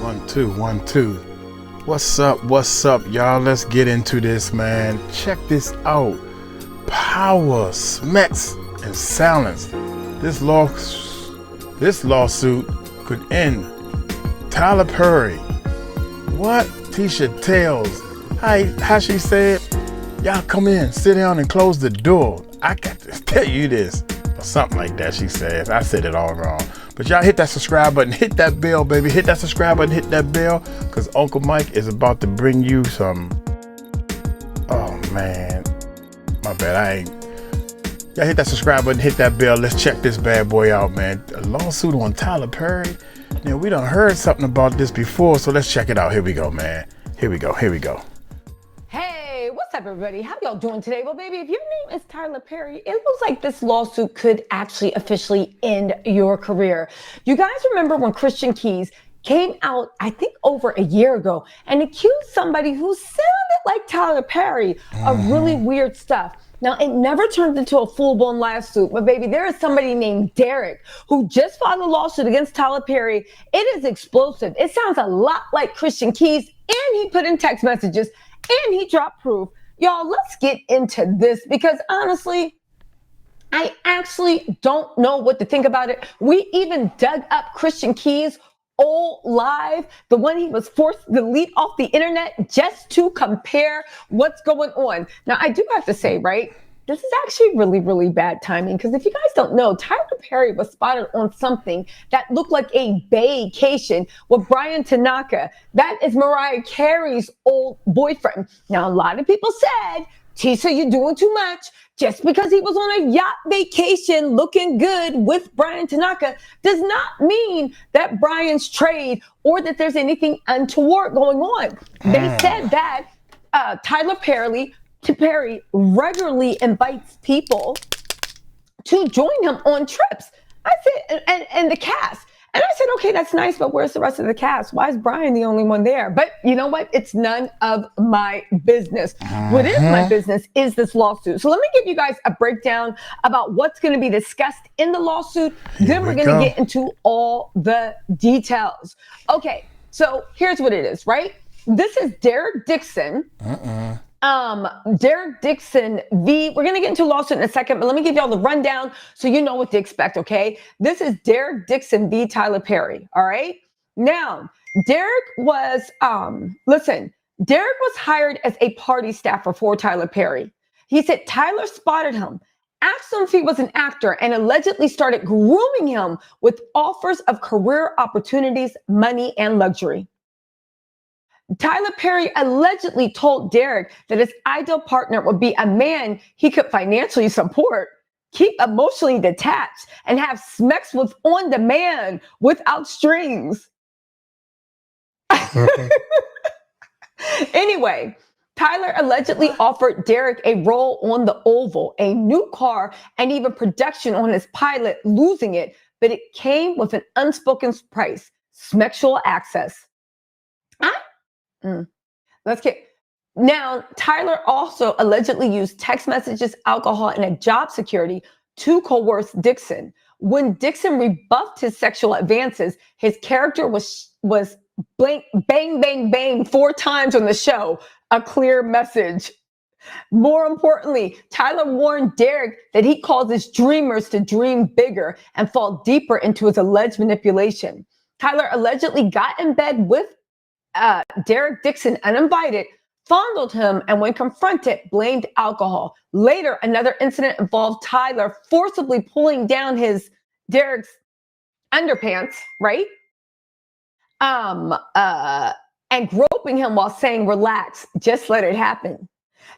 1 2 1 2. What's up? What's up, y'all? Let's get into this, man. Check this out. Power, Smex, and silence. This lawsuit could end. Tyler Perry. What? Tisa tells. How she said, y'all come in, sit down, and close the door. I got to tell you this. Or something like that, she says. I said it all wrong. But y'all hit that subscribe button, hit that bell, baby. Hit that subscribe button, hit that bell, because Uncle Mike is about to bring you some. Oh, man. My bad. Y'all hit that subscribe button, hit that bell. Let's check this bad boy out, man. A lawsuit on Tyler Perry. Now, we done heard something about this before, so let's check it out. Here we go, man. Here we go. Hey, what's up, everybody? How y'all doing today? Well, baby, if your name is Tyler Perry, it looks like this lawsuit could actually officially end your career. You guys remember when Christian Keys came out, I think over a year ago, and accused somebody who sounded like Tyler Perry of really weird stuff. Now, it never turned into a full-blown lawsuit, but baby, there is somebody named Derek who just filed a lawsuit against Tyler Perry. It is explosive. It sounds a lot like Christian Keys, and he put in text messages, and he dropped proof. Y'all, let's get into this because honestly, I actually don't know what to think about it. We even dug up Christian Keys' old live, the one he was forced to delete off the internet just to compare what's going on. Now, I do have to say, right, this is actually really, really bad timing because if you guys don't know, Tyler Perry was spotted on something that looked like a vacation with Brian Tanaka. That is Mariah Carey's old boyfriend. Now, a lot of people said, Tisa, you're doing too much. Just because he was on a yacht vacation looking good with Brian Tanaka does not mean that Brian's strayed or that there's anything untoward going on. They said that Tyler Perry regularly invites people to join him on trips. I said, and the cast. And I said, okay, that's nice, but where's the rest of the cast? Why is Brian the only one there? But you know what? It's none of my business. What is my business is this lawsuit. So let me give you guys a breakdown about what's going to be discussed in the lawsuit. Then we're going to get into all the details. Okay, so here's what it is, right? This is Derek Dixon. Derek Dixon we're going to get into a lawsuit in a second, but let me give y'all the rundown so you know what to expect, okay? This is Derek Dixon v. Tyler Perry, all right? Now, Derek was hired as a party staffer for Tyler Perry. He said Tyler spotted him, asked him if he was an actor, and allegedly started grooming him with offers of career opportunities, money, and luxury. Tyler Perry allegedly told Derek that his ideal partner would be a man he could financially support, keep emotionally detached, and have Smex with on demand without strings. Anyway, Tyler allegedly offered Derek a role on The Oval, a new car, and even production on his pilot, losing it, but it came with an unspoken price, Smexual access. Let's get now. Tyler also allegedly used text messages, alcohol, and a job security to coerce Dixon. When Dixon rebuffed his sexual advances, his character was blank, bang, bang, bang 4 times on the show. A clear message. More importantly, Tyler warned Derek that he causes dreamers to dream bigger and fall deeper into his alleged manipulation. Tyler allegedly got in bed with Derek Dixon uninvited, fondled him, and when confronted, blamed alcohol. Later, another incident involved Tyler forcibly pulling down Derek's underpants, right? And groping him while saying, relax, just let it happen.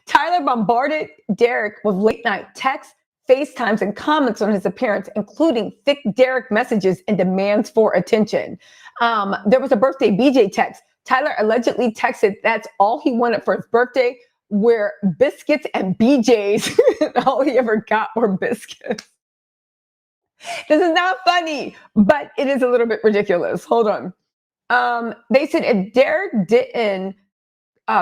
Tyler bombarded Derek with late night texts, FaceTimes, and comments on his appearance, including thick Derek messages and demands for attention. There was a birthday BJ text. Tyler allegedly texted that's all he wanted for his birthday, were biscuits and BJs. All he ever got were biscuits. This is not funny, but it is a little bit ridiculous. Hold on. They said if Derek didn't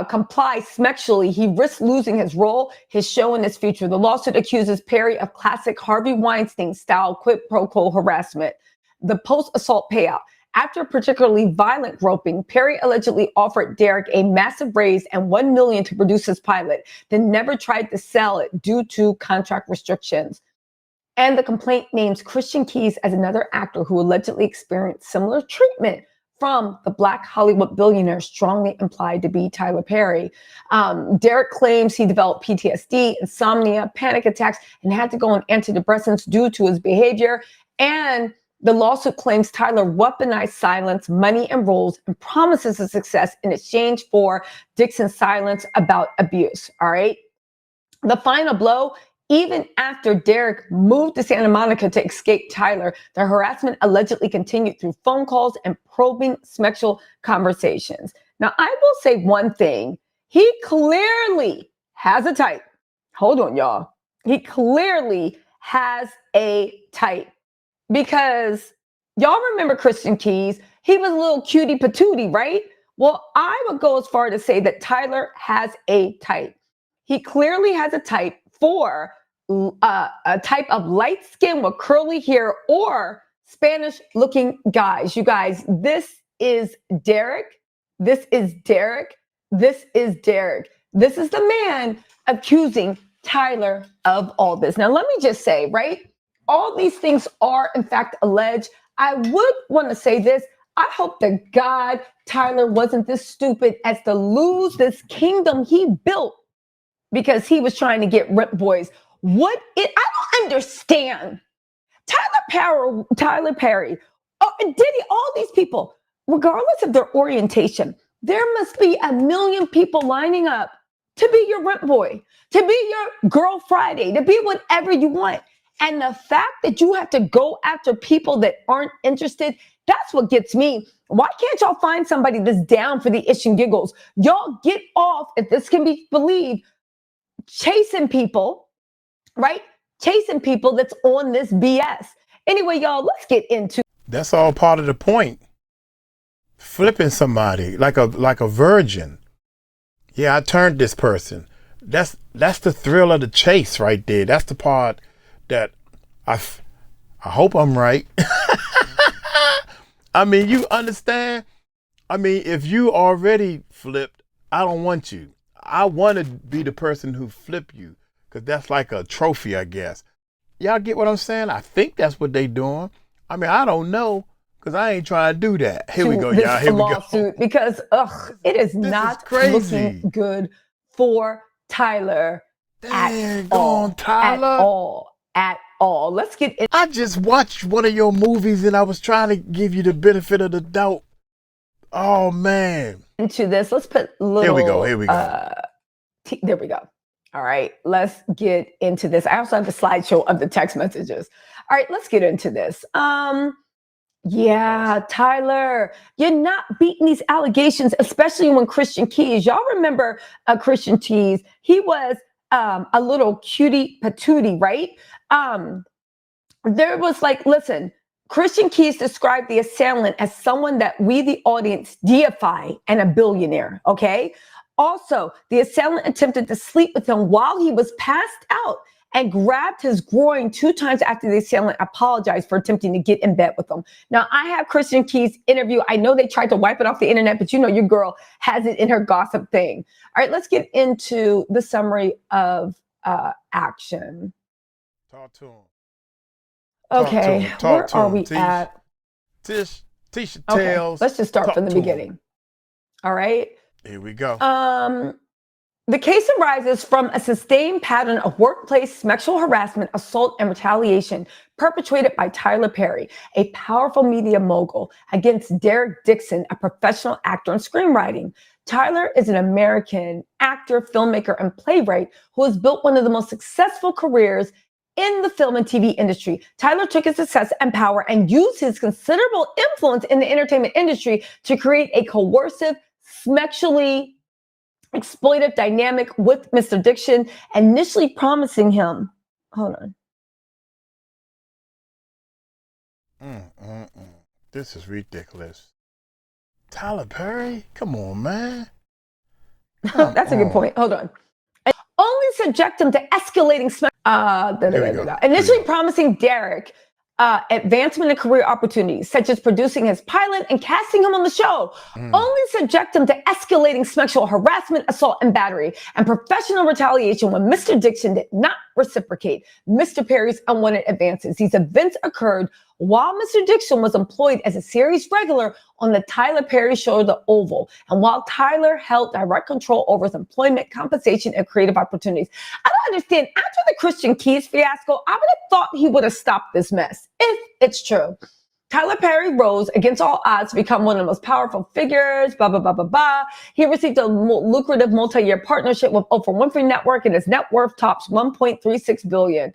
comply sexually, he risked losing his role, his show, and his future. The lawsuit accuses Perry of classic Harvey Weinstein-style quid pro quo harassment. The post-assault payout. After a particularly violent groping, Perry allegedly offered Derek a massive raise and $1 million to produce his pilot, then never tried to sell it due to contract restrictions. And the complaint names Christian Keys as another actor who allegedly experienced similar treatment from the Black Hollywood billionaire strongly implied to be Tyler Perry. Derek claims he developed PTSD, insomnia, panic attacks, and had to go on antidepressants due to his behavior. And the lawsuit claims Tyler weaponized silence, money, and roles, and promises of success in exchange for Dixon's silence about abuse. All right. The final blow. Even after Derek moved to Santa Monica to escape Tyler, the harassment allegedly continued through phone calls and probing sexual conversations. Now, I will say one thing. He clearly has a type. Hold on, y'all. He clearly has a type. Because y'all remember Christian Keys. He was a little cutie patootie, right? Well, I would go as far to say that Tyler has a type. He clearly has a type for a type of light skin with curly hair or Spanish looking guys. You guys, this is Derek. This is Derek. This is Derek. This is the man accusing Tyler of all this. Now, let me just say, right? All these things are, in fact, alleged. I would want to say this. I hope to God Tyler wasn't this stupid as to lose this kingdom he built because he was trying to get rent boys. I don't understand. Tyler Perry, Diddy, all these people, regardless of their orientation, there must be a million people lining up to be your rent boy, to be your girl Friday, to be whatever you want. And the fact that you have to go after people that aren't interested, that's what gets me. Why can't y'all find somebody that's down for the ish and giggles? Y'all get off, if this can be believed, chasing people, right? Chasing people that's on this BS. Anyway, y'all, let's get into. That's all part of the point. Flipping somebody like a virgin. Yeah, I turned this person. That's the thrill of the chase right there. That's the part that I hope I'm right. I mean, you understand? I mean, if you already flipped, I don't want you. I want to be the person who flip you. Because that's like a trophy, I guess. Y'all get what I'm saying? I think that's what they doing. I mean, I don't know, because I ain't trying to do that. Here we go, y'all. Here we go. Because, it is not looking good for Tyler at all. Tyler. At all. Let's get in. I just watched one of your movies, and I was trying to give you the benefit of the doubt. Oh, man. Into this. Let's put little. Here we go. Here we go. There we go. All right, let's get into this. I also have a slideshow of the text messages. All right, let's get into this. Yeah, Tyler, you're not beating these allegations, especially when Christian Keys. Y'all remember Christian Keys? He was a little cutie patootie, right? There was like, listen, Christian Keys described the assailant as someone that we, the audience, deify and a billionaire, okay? Also, the assailant attempted to sleep with him while he was passed out and grabbed his groin 2 times after the assailant apologized for attempting to get in bed with him. Now, I have Christian Keys' interview. I know they tried to wipe it off the internet, but you know your girl has it in her gossip thing. All right, let's get into the summary of action. Talk to him. Okay, where are we at? Tisha Okay, tells. let's just start from the beginning. All right. Here we go. The case arises from a sustained pattern of workplace sexual harassment, assault, and retaliation perpetrated by Tyler Perry, a powerful media mogul, against Derek Dixon, a professional actor in screenwriting. Tyler is an American actor, filmmaker, and playwright who has built one of the most successful careers in the film and TV industry. Tyler took his success and power and used his considerable influence in the entertainment industry to create a coercive, sexually exploitive dynamic with Mr. Dixon, initially promising him, hold on. This is ridiculous. Tyler Perry? Come on, man. That's a good point. Hold on. Only subject him to escalating initially promising Derek advancement and career opportunities, such as producing his pilot and casting him on the show, only subject him to escalating sexual harassment, assault, and battery, and professional retaliation when Mr. Dixon did not reciprocate Mr. Perry's unwanted advances. These events occurred while Mr. Dixon was employed as a series regular on the Tyler Perry show, The Oval, and while Tyler held direct control over his employment, compensation, and creative opportunities. I don't understand. After the Christian Keys fiasco, I would have thought he would have stopped this mess, if it's true. Tyler Perry rose against all odds to become one of the most powerful figures, blah, blah, blah, blah, blah. He received a lucrative multi-year partnership with Oprah Winfrey Network, and his net worth tops $1.36 billion.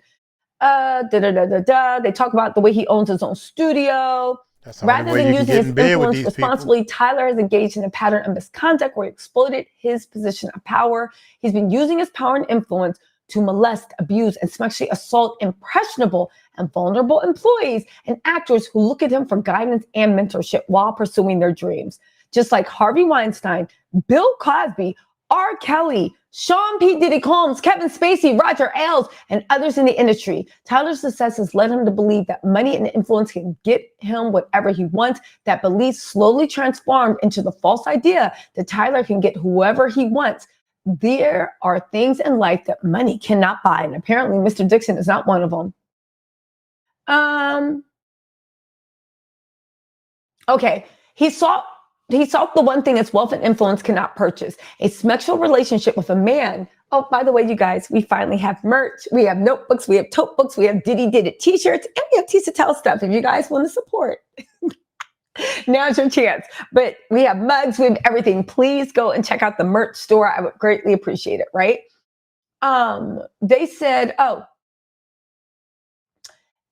They talk about the way he owns his own studio. Rather than using his influence responsibly, Tyler has engaged in a pattern of misconduct where he exploited his position of power. He's been using his power and influence to molest, abuse, and sexually assault impressionable and vulnerable employees and actors who look at him for guidance and mentorship while pursuing their dreams. Just like Harvey Weinstein, Bill Cosby, R. Kelly, Sean P. Diddy Combs, Kevin Spacey, Roger Ailes, and others in the industry. Tyler's success has led him to believe that money and influence can get him whatever he wants. That belief slowly transformed into the false idea that Tyler can get whoever he wants. There are things in life that money cannot buy, and apparently Mr. Dixon is not one of them. Okay, he sought the one thing that wealth and influence cannot purchase, a sexual relationship with a man. Oh, by the way, you guys, we finally have merch. We have notebooks, we have tote books, we have Diddy Did It t-shirts, and we have Tisa Tell stuff if you guys want to support. Now's your chance. But we have mugs, we have everything. Please go and check out the merch store. I would greatly appreciate it, right? They said,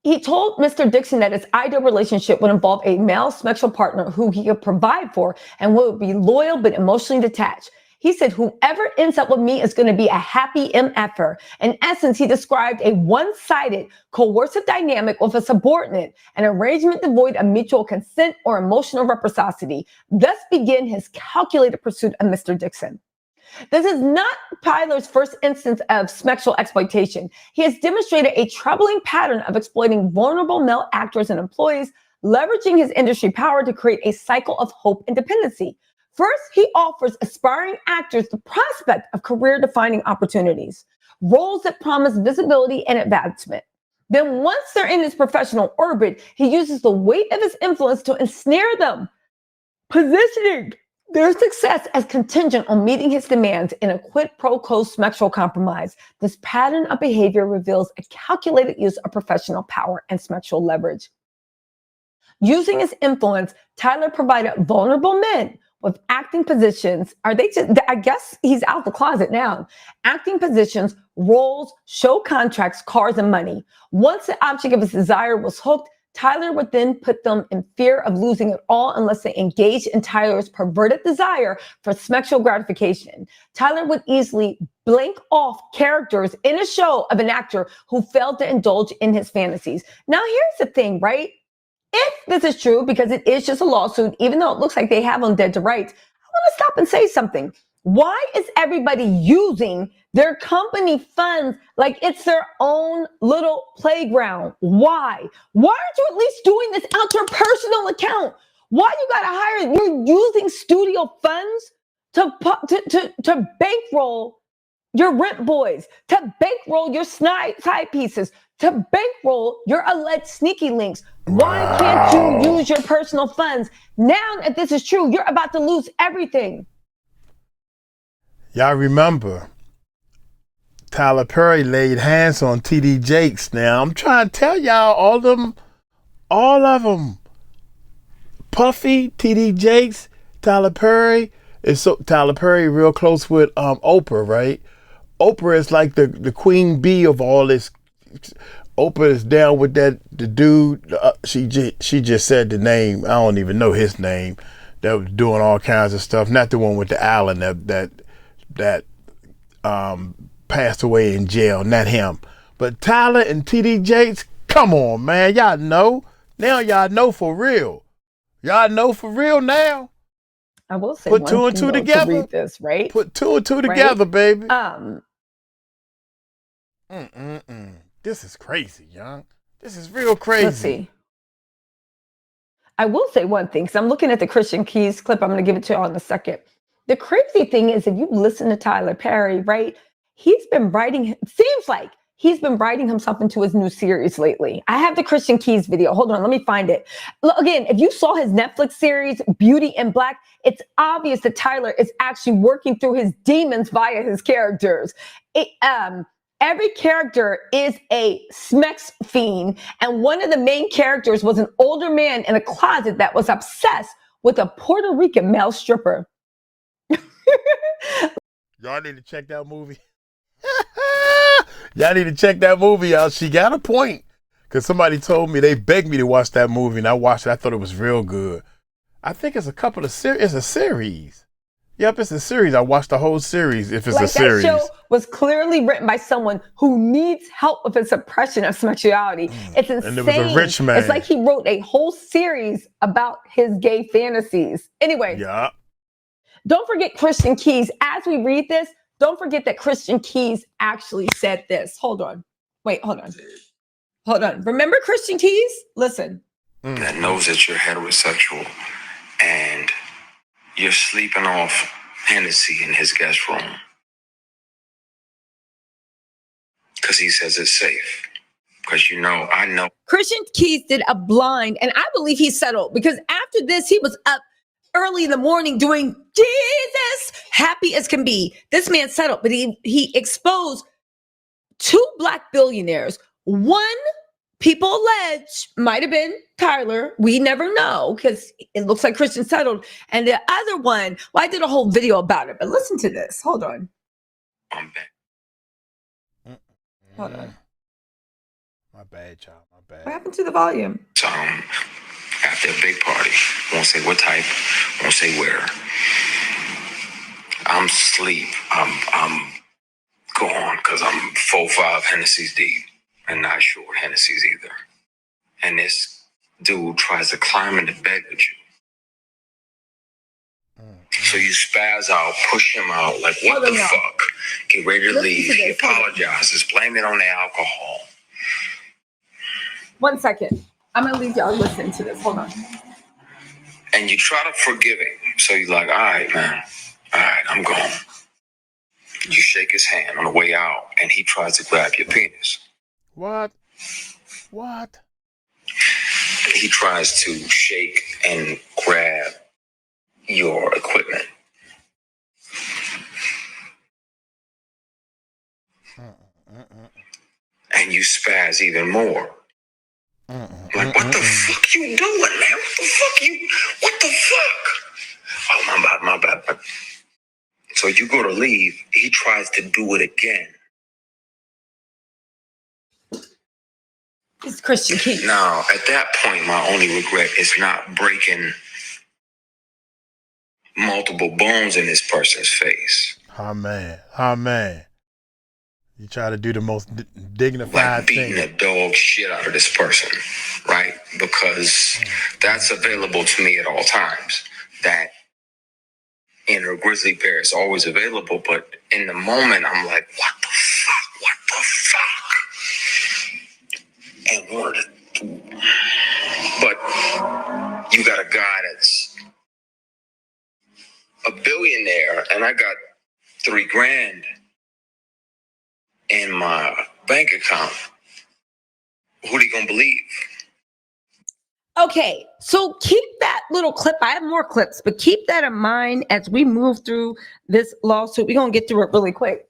he told Mr. Dixon that his ideal relationship would involve a male sexual partner who he could provide for and would be loyal but emotionally detached. He said, whoever ends up with me is going to be a happy MFer. In essence, he described a one-sided coercive dynamic with a subordinate, an arrangement devoid of mutual consent or emotional reciprocity. Thus began his calculated pursuit of Mr. Dixon. This is not Tyler's first instance of sexual exploitation. He has demonstrated a troubling pattern of exploiting vulnerable male actors and employees, leveraging his industry power to create a cycle of hope and dependency. First, he offers aspiring actors the prospect of career-defining opportunities, roles that promise visibility and advancement. Then once they're in his professional orbit, he uses the weight of his influence to ensnare them, positioning their success as contingent on meeting his demands in a quid pro quo sexual compromise. This pattern of behavior reveals a calculated use of professional power and sexual leverage. Using his influence, Tyler provided vulnerable men with acting positions. I guess he's out the closet now. Acting positions, roles, show contracts, cars, and money. Once the object of his desire was hooked, Tyler would then put them in fear of losing it all unless they engaged in Tyler's perverted desire for sexual gratification. Tyler would easily blank off characters in a show of an actor who failed to indulge in his fantasies. Now, here's the thing, right? If this is true, because it is just a lawsuit, even though it looks like they have them dead to rights, I want to stop and say something. Why is everybody using their company funds like it's their own little playground? Why? Why aren't you at least doing this out your personal account? Why you gotta hire? You're using studio funds to bankroll your rent boys, to bankroll your side pieces, to bankroll your alleged sneaky links. Why can't you use your personal funds? Now, if this is true, you're about to lose everything. Y'all remember Tyler Perry laid hands on T.D. Jakes. Now I'm trying to tell y'all, all of them. Puffy, T.D. Jakes, Tyler Perry. Tyler Perry real close with Oprah, right? Oprah is like the queen bee of all this. Oprah is down with the dude. She just said the name. I don't even know his name. That was doing all kinds of stuff. Not the one with the island that passed away in jail. Not him. But Tyler and T.D. Jakes. Come on, man. Y'all know. Now y'all know for real. Y'all know for real now. I will say put two and two together. To read this, right? Put two and two together, baby. This This is crazy, young. This is real crazy. Let's see. I will say one thing, because I'm looking at the Christian Keys clip. I'm going to give it to you in a second. The crazy thing is, if you listen to Tyler Perry, right, he's been writing, seems like he's been writing himself into his new series lately. I have the Christian Keys video. Hold on, let me find it. Look, again, if you saw his Netflix series, Beauty in Black, it's obvious that Tyler is actually working through his demons via his characters. Every character is a Smex fiend, and one of the main characters was an older man in a closet that was obsessed with a Puerto Rican male stripper. Y'all need to check that movie. Y'all need to check that movie out. She got a point. Because somebody told me, they begged me to watch that movie, and I watched it. I thought it was real good. I think it's a couple of series. It's a series. Yep, it's a series. I watched the whole series if it's a series. That show was clearly written by someone who needs help with the suppression of sexuality. It's insane. And it was a rich man. It's like he wrote a whole series about his gay fantasies. Anyway. Yeah. Don't forget Christian Keys. As we read this, don't forget that Christian Keys actually said this. Hold on. Wait, hold on. Hold on. Remember Christian Keys? Listen. That knows that you're heterosexual and you're sleeping off Hennessy in his guest room. Because he says it's safe. Because I know. Christian Keys did a blind, and I believe he settled, because after this, he was up early in the morning doing Jesus, happy as can be. This man settled, but he exposed 2 Black billionaires. One, people allege, might have been Tyler. We never know, because it looks like Christian settled. And the other one, well, I did a whole video about it, but listen to this. Hold on. I'm back. Hold on. My bad, child. My bad. What happened to the volume? After a big party, won't say what type, won't say where. I'm asleep. I'm gone because I'm 4-5 Hennessy's deep and not short Hennessy's either. And this dude tries to climb into bed with you. So you spaz out, push him out, like, what the fuck? Get ready to leave. He apologizes, blame it on the alcohol. 1 second. I'm going to leave y'all listening to this. Hold on. And you try to forgive him. So you're like, all right, man. All right, I'm gone. You shake his hand on the way out, and he tries to grab your penis. What? He tries to shake and grab your equipment. And you spaz even more. Like, what the fuck you doing, man? What the fuck? Oh, my bad. So you go to leave, he tries to do it again. It's Christian Keys. Now, at that point, my only regret is not breaking multiple bones in this person's face. Amen. You try to do the most dignified thing. Like beating the dog shit out of this person, right? Because that's available to me at all times. That in a grizzly bear is always available, but in the moment, I'm like, what the fuck? And but you got a guy that's a billionaire, and I got $3,000 in my bank account. Who are you gonna believe? Okay, so keep that little clip. I have more clips, but keep that in mind as we move through this lawsuit. We're gonna get through it really quick,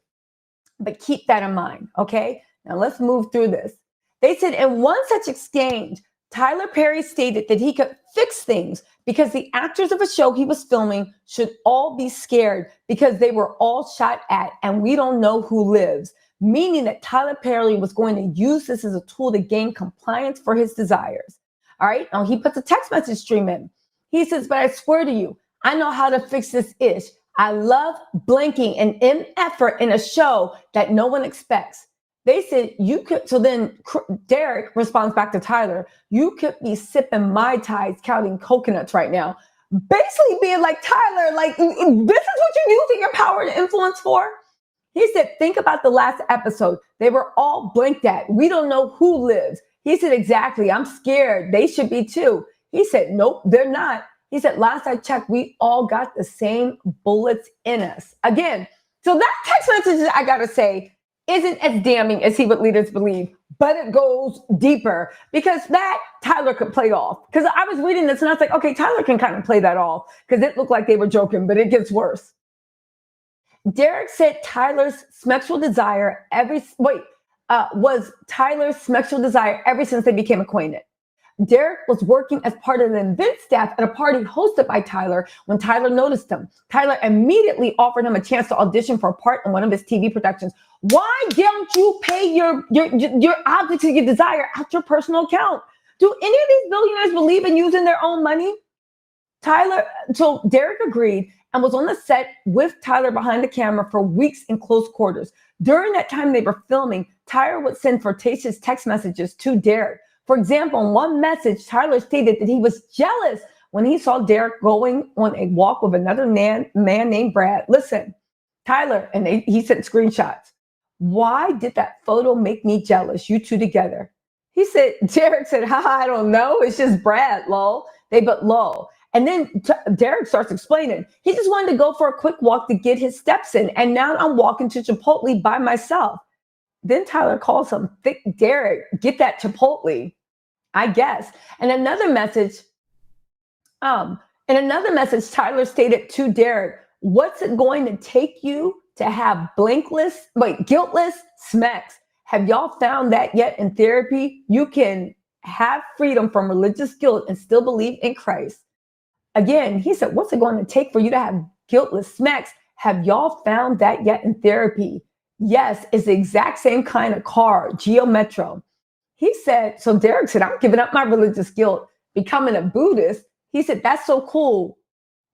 but keep that in mind, okay? Now let's move through this. They said in one such exchange, Tyler Perry stated that he could fix things because the actors of a show he was filming should all be scared because they were all shot at and we don't know who lives, meaning that Tyler Perry was going to use this as a tool to gain compliance for his desires. All right, now he puts a text message stream in. He says, but I swear to you, I know how to fix this ish. I love blinking and in effort in a show that no one expects. They said you could, so then Derek responds back to Tyler, you could be sipping Mai Tais counting coconuts right now. Basically being like, Tyler, like, this is what you're using your power and influence for? He said, think about the last episode. They were all blinked at. We don't know who lives. He said, exactly. I'm scared. They should be too. He said, nope, they're not. He said, last I checked, we all got the same bullets in us. Again, so that text message, I got to say, isn't as damning as he would lead us believe, but it goes deeper because that Tyler could play off. Because I was reading this and I was like, okay, Tyler can kind of play that off because it looked like they were joking, but it gets worse. Derek said Tyler's sexual desire was Tyler's sexual desire ever since they became acquainted. Derek was working as part of the event staff at a party hosted by Tyler when Tyler noticed him. Tyler immediately offered him a chance to audition for a part in one of his TV productions. Why don't you pay your objects of your desire out your personal account? Do any of these billionaires believe in using their own money? So Derek agreed and was on the set with Tyler behind the camera for weeks in close quarters. During that time they were filming, Tyler would send flirtatious text messages to Derek. For example, in one message, Tyler stated that he was jealous when he saw Derek going on a walk with another man named Brad. Listen, Tyler, and he sent screenshots. Why did that photo make me jealous? You two together. Derek said, I don't know. It's just Brad, lol. They but lol. And then Derek starts explaining. He just wanted to go for a quick walk to get his steps in. And now I'm walking to Chipotle by myself. Then Tyler calls him, Derek, get that Chipotle, I guess. And another message, Tyler stated to Derek, what's it going to take you to have guiltless Smex? Have y'all found that yet in therapy? You can have freedom from religious guilt and still believe in Christ. Again, he said, what's it going to take for you to have guiltless Smex? Have y'all found that yet in therapy? Yes, it's the exact same kind of car, Geo Metro. He said, so Derek said, I'm giving up my religious guilt, becoming a Buddhist. He said, that's so cool.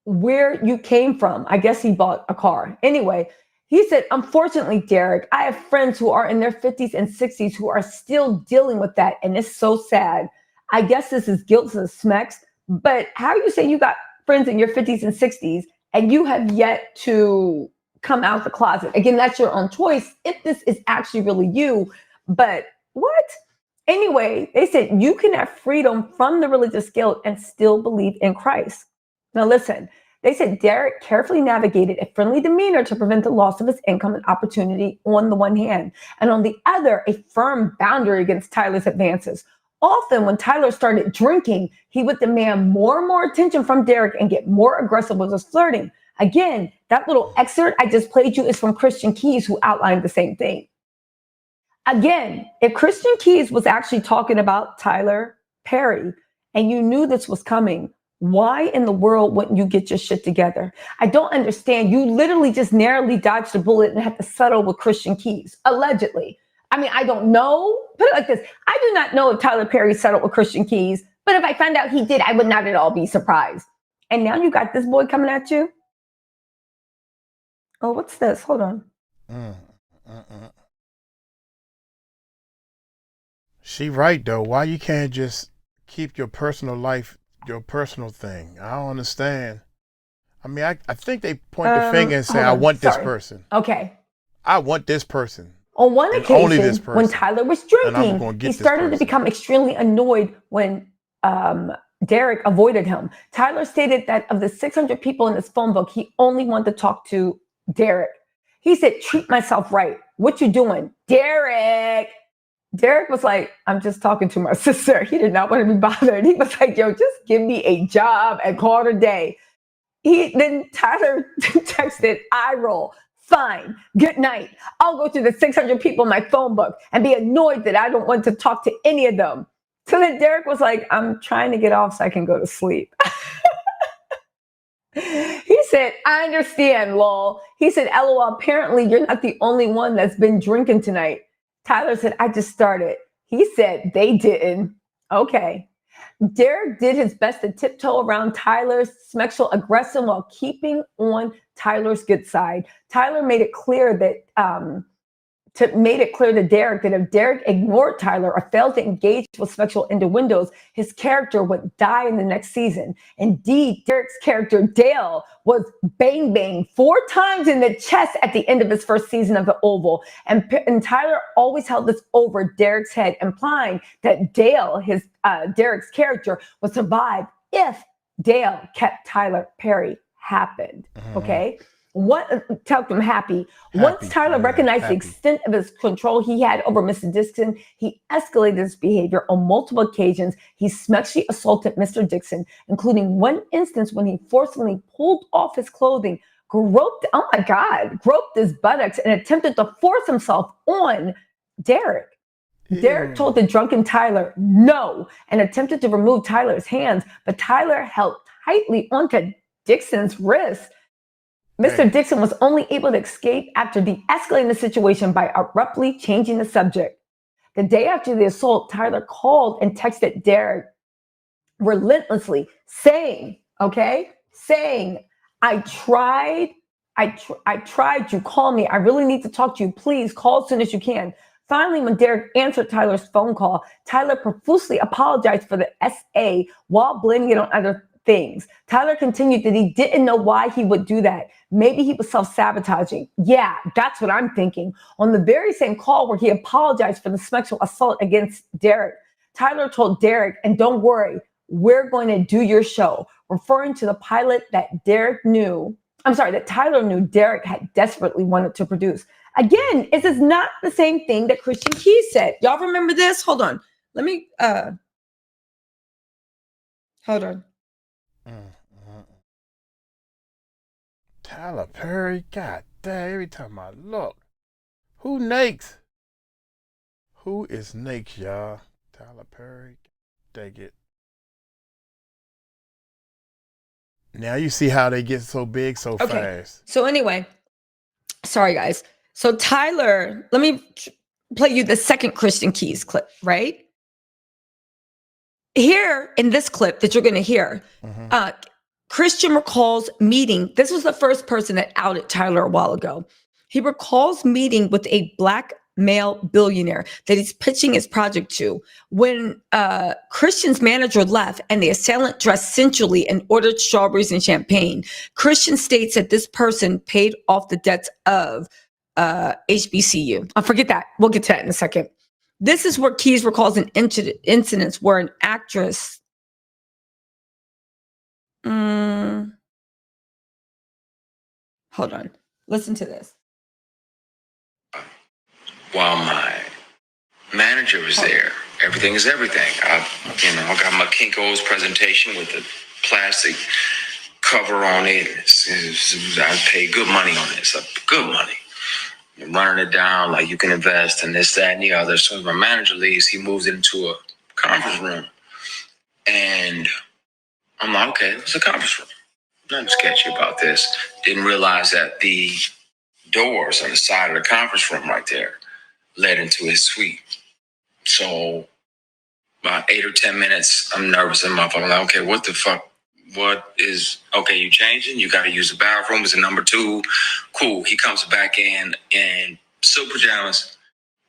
Where you came from. I guess he bought a car. Anyway, he said, unfortunately, Derek, I have friends who are in their 50s and 60s who are still dealing with that. And it's so sad. I guess this is guiltless Smex. But how you say you got friends in your 50s and 60s and you have yet to come out the closet? Again, that's your own choice if this is actually really you. But what? Anyway, they said you can have freedom from the religious guilt and still believe in Christ. Now listen, they said Derek carefully navigated a friendly demeanor to prevent the loss of his income and opportunity on the one hand, and on the other, a firm boundary against Tyler's advances. Often when Tyler started drinking, he would demand more and more attention from Derek and get more aggressive with his flirting. Again, that little excerpt I just played you is from Christian Keys, who outlined the same thing. Again, if Christian Keys was actually talking about Tyler Perry and you knew this was coming, why in the world wouldn't you get your shit together? I don't understand. You literally just narrowly dodged a bullet and had to settle with Christian Keys, allegedly. I mean, I don't know. Put it like this. I do not know if Tyler Perry settled with Christian Keys, but if I found out he did, I would not at all be surprised. And now you got this boy coming at you. Oh, what's this? Hold on. She right, though. Why you can't just keep your personal life your personal thing? I don't understand. I mean, I think they point the finger and say, I want this person. Okay. I want this person. On one and only occasion, this person. when Tyler was drinking, he started to become extremely annoyed when Derek avoided him. Tyler stated that of the 600 people in his phone book, he only wanted to talk to Derek. He said, treat myself right. What you doing? Derek was like, I'm just talking to my sister. He did not want to be bothered. He was like, yo, just give me a job and call it a day. Then Tyler texted, I roll. Fine. Good night. I'll go to the 600 people in my phone book and be annoyed that I don't want to talk to any of them. So then Derek was like, I'm trying to get off so I can go to sleep. He said, I understand, lol. He said, LOL, apparently you're not the only one that's been drinking tonight. Tyler said, I just started. He said, they didn't. Okay. Derek did his best to tiptoe around Tyler's sexual aggression while keeping on Tyler's good side. Tyler made it clear that made it clear to Derek that if Derek ignored Tyler or failed to engage with sexual innuendos, his character would die in the next season. Indeed, Derek's character, Dale, was bang 4 times in the chest at the end of his first season of The Oval. And Tyler always held this over Derek's head, implying that Dale, Derek's character, would survive if Dale kept Tyler Perry happy. Okay? What kept him happy? Once Tyler recognized the extent of his control he had over Mr. Dixon, he escalated his behavior on multiple occasions. He smexually assaulted Mr. Dixon, including one instance when he forcibly pulled off his clothing, groped his buttocks, and attempted to force himself on Derek. Derek told the drunken Tyler no and attempted to remove Tyler's hands, but Tyler held tightly onto Dixon's wrist. Mr. Dixon was only able to escape after de-escalating the situation by abruptly changing the subject. The day after the assault, Tyler called and texted Derek relentlessly, saying, I tried you, call me. I really need to talk to you. Please call as soon as you can. Finally, when Derek answered Tyler's phone call, Tyler profusely apologized for the SA while blaming it on other things. Tyler continued that he didn't know why he would do that. Maybe he was self-sabotaging. Yeah, that's what I'm thinking. On the very same call where he apologized for the sexual assault against Derek, Tyler told Derek, and don't worry, we're going to do your show, referring to the pilot that Tyler knew Derek had desperately wanted to produce. Again, this is not the same thing that Christian Keys said. Y'all remember this? Hold on. Let me, hold on. Tyler Perry, god damn, every time I look. Who nakes? Who is nakes, y'all? Tyler Perry, dang it. Now you see how they get so big so fast. So anyway, sorry guys. So Tyler, let me play you the second Christian Keys clip, right? Here in this clip that you're going to hear, Christian recalls meeting. This was the first person that outed Tyler a while ago. He recalls meeting with a black male billionaire that he's pitching his project to. When Christian's manager left and the assailant dressed sensually and ordered strawberries and champagne, Christian states that this person paid off the debts of HBCU. I'll forget that. We'll get to that in a second. This is where Keys recalls an incident where an actress. Hold on. Listen to this. While my manager was there, everything is everything. I got my Kinko's presentation with the plastic cover on it. I paid good money on it. So good money. I'm running it down like you can invest in this, that, and the other. So when my manager leaves, he moves it into a conference room. And I'm like, okay, it's a conference room. Nothing sketchy about this. Didn't realize that the doors on the side of the conference room right there led into his suite. So about 8 or 10 minutes, I'm nervous in my phone. I'm like, okay, what the fuck? You changing? You got to use the bathroom. It's a number 2. Cool. He comes back in silk pajamas,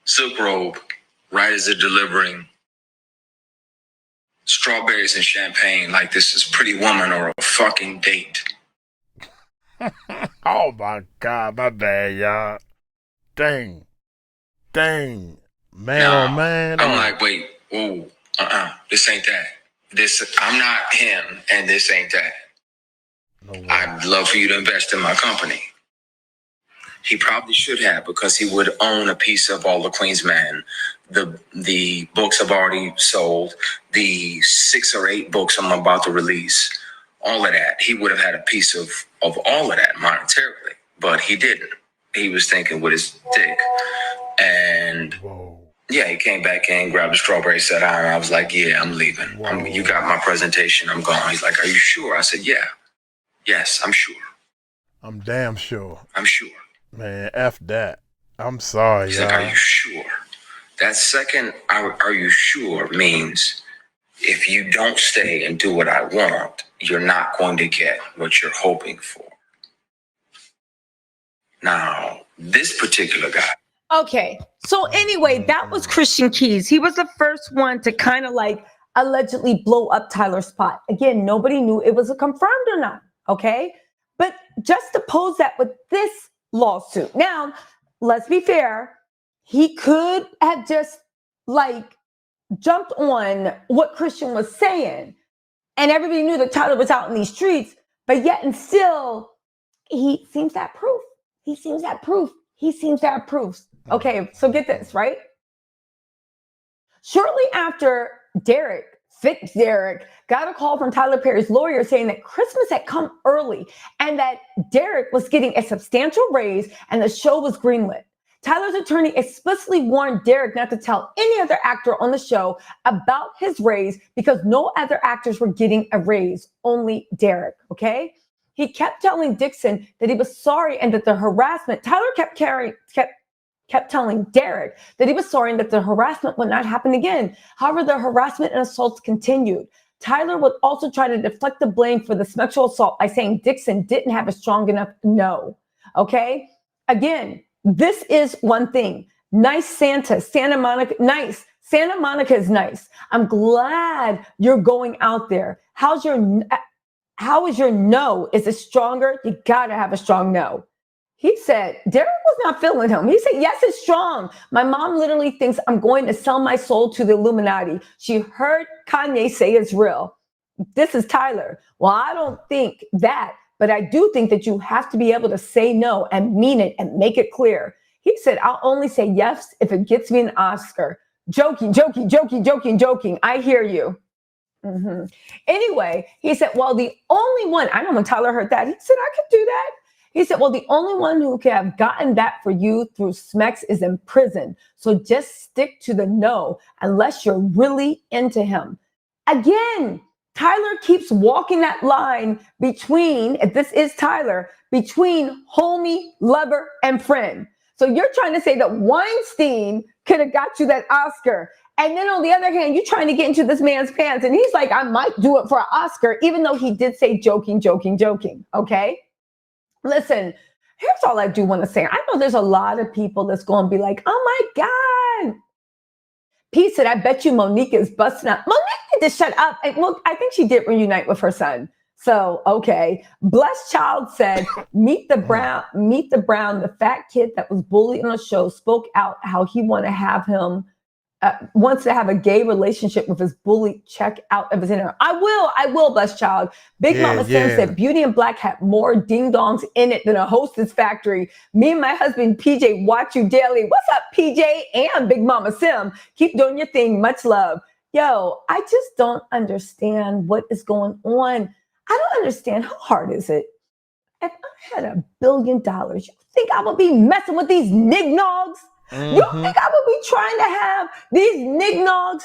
silk robe, right as they're delivering strawberries and champagne like this is Pretty Woman or a fucking date. Oh my God, my bad, y'all. Dang. Man, now, oh man. I'm like, wait, this ain't that. I'm not him, and this ain't that. No way. I'd love for you to invest in my company. He probably should have, because he would own a piece of all the Queen's Men. The books have already sold. The 6 or 8 books I'm about to release, all of that. He would have had a piece of all of that monetarily, but he didn't. He was thinking with his dick. And yeah, he came back in, grabbed a strawberry, said hi, and I was like, yeah, I'm leaving. You got my presentation, I'm gone. He's like, are you sure? I said, yeah. Yes, I'm sure. I'm damn sure. I'm sure. Man, F that. I'm sorry, He's y'all. like, are you sure? That second, are you sure, means if you don't stay and do what I want, you're not going to get what you're hoping for. Now, this particular guy. Okay. So anyway, that was Christian Keys. He was the first one to kind of like allegedly blow up Tyler's spot. Again, nobody knew it was confirmed or not. Okay. But just to pose that with this lawsuit. Now, let's be fair. He could have just like jumped on what Christian was saying. And everybody knew that Tyler was out in these streets. But yet and still, he seems to have proof. He seems to have proof. He seems to have proofs. Okay, so get this, right? Shortly after Derek got a call from Tyler Perry's lawyer saying that Christmas had come early and that Derek was getting a substantial raise and the show was greenlit. Tyler's attorney explicitly warned Derek not to tell any other actor on the show about his raise because no other actors were getting a raise, only Derek, okay? He kept telling Dixon that he was sorry and that the harassment, Tyler kept telling Derek that he was sorry and that the harassment would not happen again. However, the harassment and assaults continued. Tyler would also try to deflect the blame for the sexual assault by saying Dixon didn't have a strong enough no, okay? Again, this is one thing. Nice Santa Monica, nice. Santa Monica is nice. I'm glad you're going out there. How is your no? Is it stronger? You gotta have a strong no. He said, Derek was not feeling him. He said, yes, it's strong. My mom literally thinks I'm going to sell my soul to the Illuminati. She heard Kanye say it's real. This is Tyler. Well, I don't think that, but I do think that you have to be able to say no and mean it and make it clear. He said, I'll only say yes if it gets me an Oscar. Joking. I hear you. Mm-hmm. Anyway, he said, well, the only one, I know when Tyler heard that, he said, I could do that. He said, well, the only one who could have gotten that for you through Smex is in prison. So just stick to the no unless you're really into him. Again, Tyler keeps walking that line between, if this is Tyler, between homie, lover, and friend. So you're trying to say that Weinstein could have got you that Oscar. And then on the other hand, you're trying to get into this man's pants. And he's like, I might do it for an Oscar, even though he did say joking. Okay. Listen, here's all I do want to say. I know there's a lot of people that's going to be like, oh my God. P said, I bet you Monique is busting up. Monique need to shut up. And look, I think she did reunite with her son. So, okay. Blessed Child said, Meet the Brown, the fat kid that was bullied on the show, spoke out how he wants to have a gay relationship with his bully. Check out of his inner. I will, Blessed Child. Big Mama Sam said, Beauty and Black had more ding-dongs in it than a Hostess factory. Me and my husband, PJ, watch you daily. What's up, PJ and Big Mama Sim? Keep doing your thing. Much love. Yo, I just don't understand what is going on. I don't understand. How hard is it? If I had $1 billion, you think I would be messing with these nignogs? Mm-hmm. You think I would be trying to have these nignogs,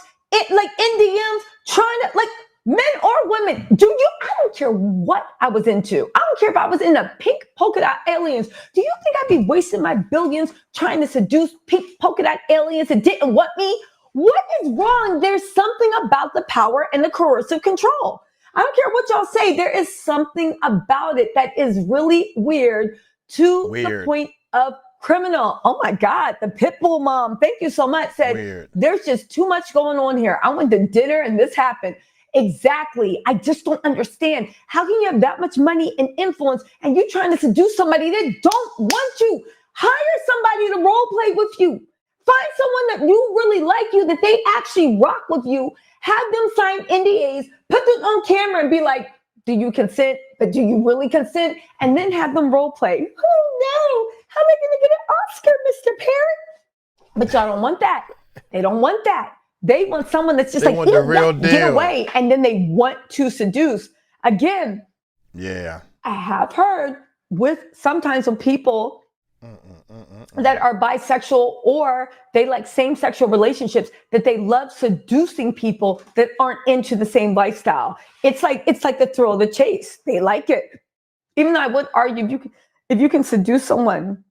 like NDMs, trying to, like, men or women? I don't care what I was into. I don't care if I was into pink polka dot aliens. Do you think I'd be wasting my billions trying to seduce pink polka dot aliens that didn't want me? What is wrong? There's something about the power and the coercive control. I don't care what y'all say. There is something about it that is really weird to the point of criminal. Oh my God, the Pitbull mom, thank you so much, said, There's just too much going on here. I went to dinner and this happened. Exactly. I just don't understand. How can you have that much money and influence and you trying to seduce somebody that don't want you? Hire somebody to role play with you. Find someone that you really like you, that they actually rock with you. Have them sign NDAs, put them on camera and be like, do you consent? But do you really consent? And then have them role play. Oh no, how am I going to get an Oscar, Mr. Perry? But y'all don't want that. They don't want that. They want someone that's just like, the real deal. Get away. And then they want to seduce. Again, I have heard sometimes when people that are bisexual or they like same-sexual relationships, that they love seducing people that aren't into the same lifestyle. It's like the thrill of the chase. They like it. Even though I would argue if you can seduce someone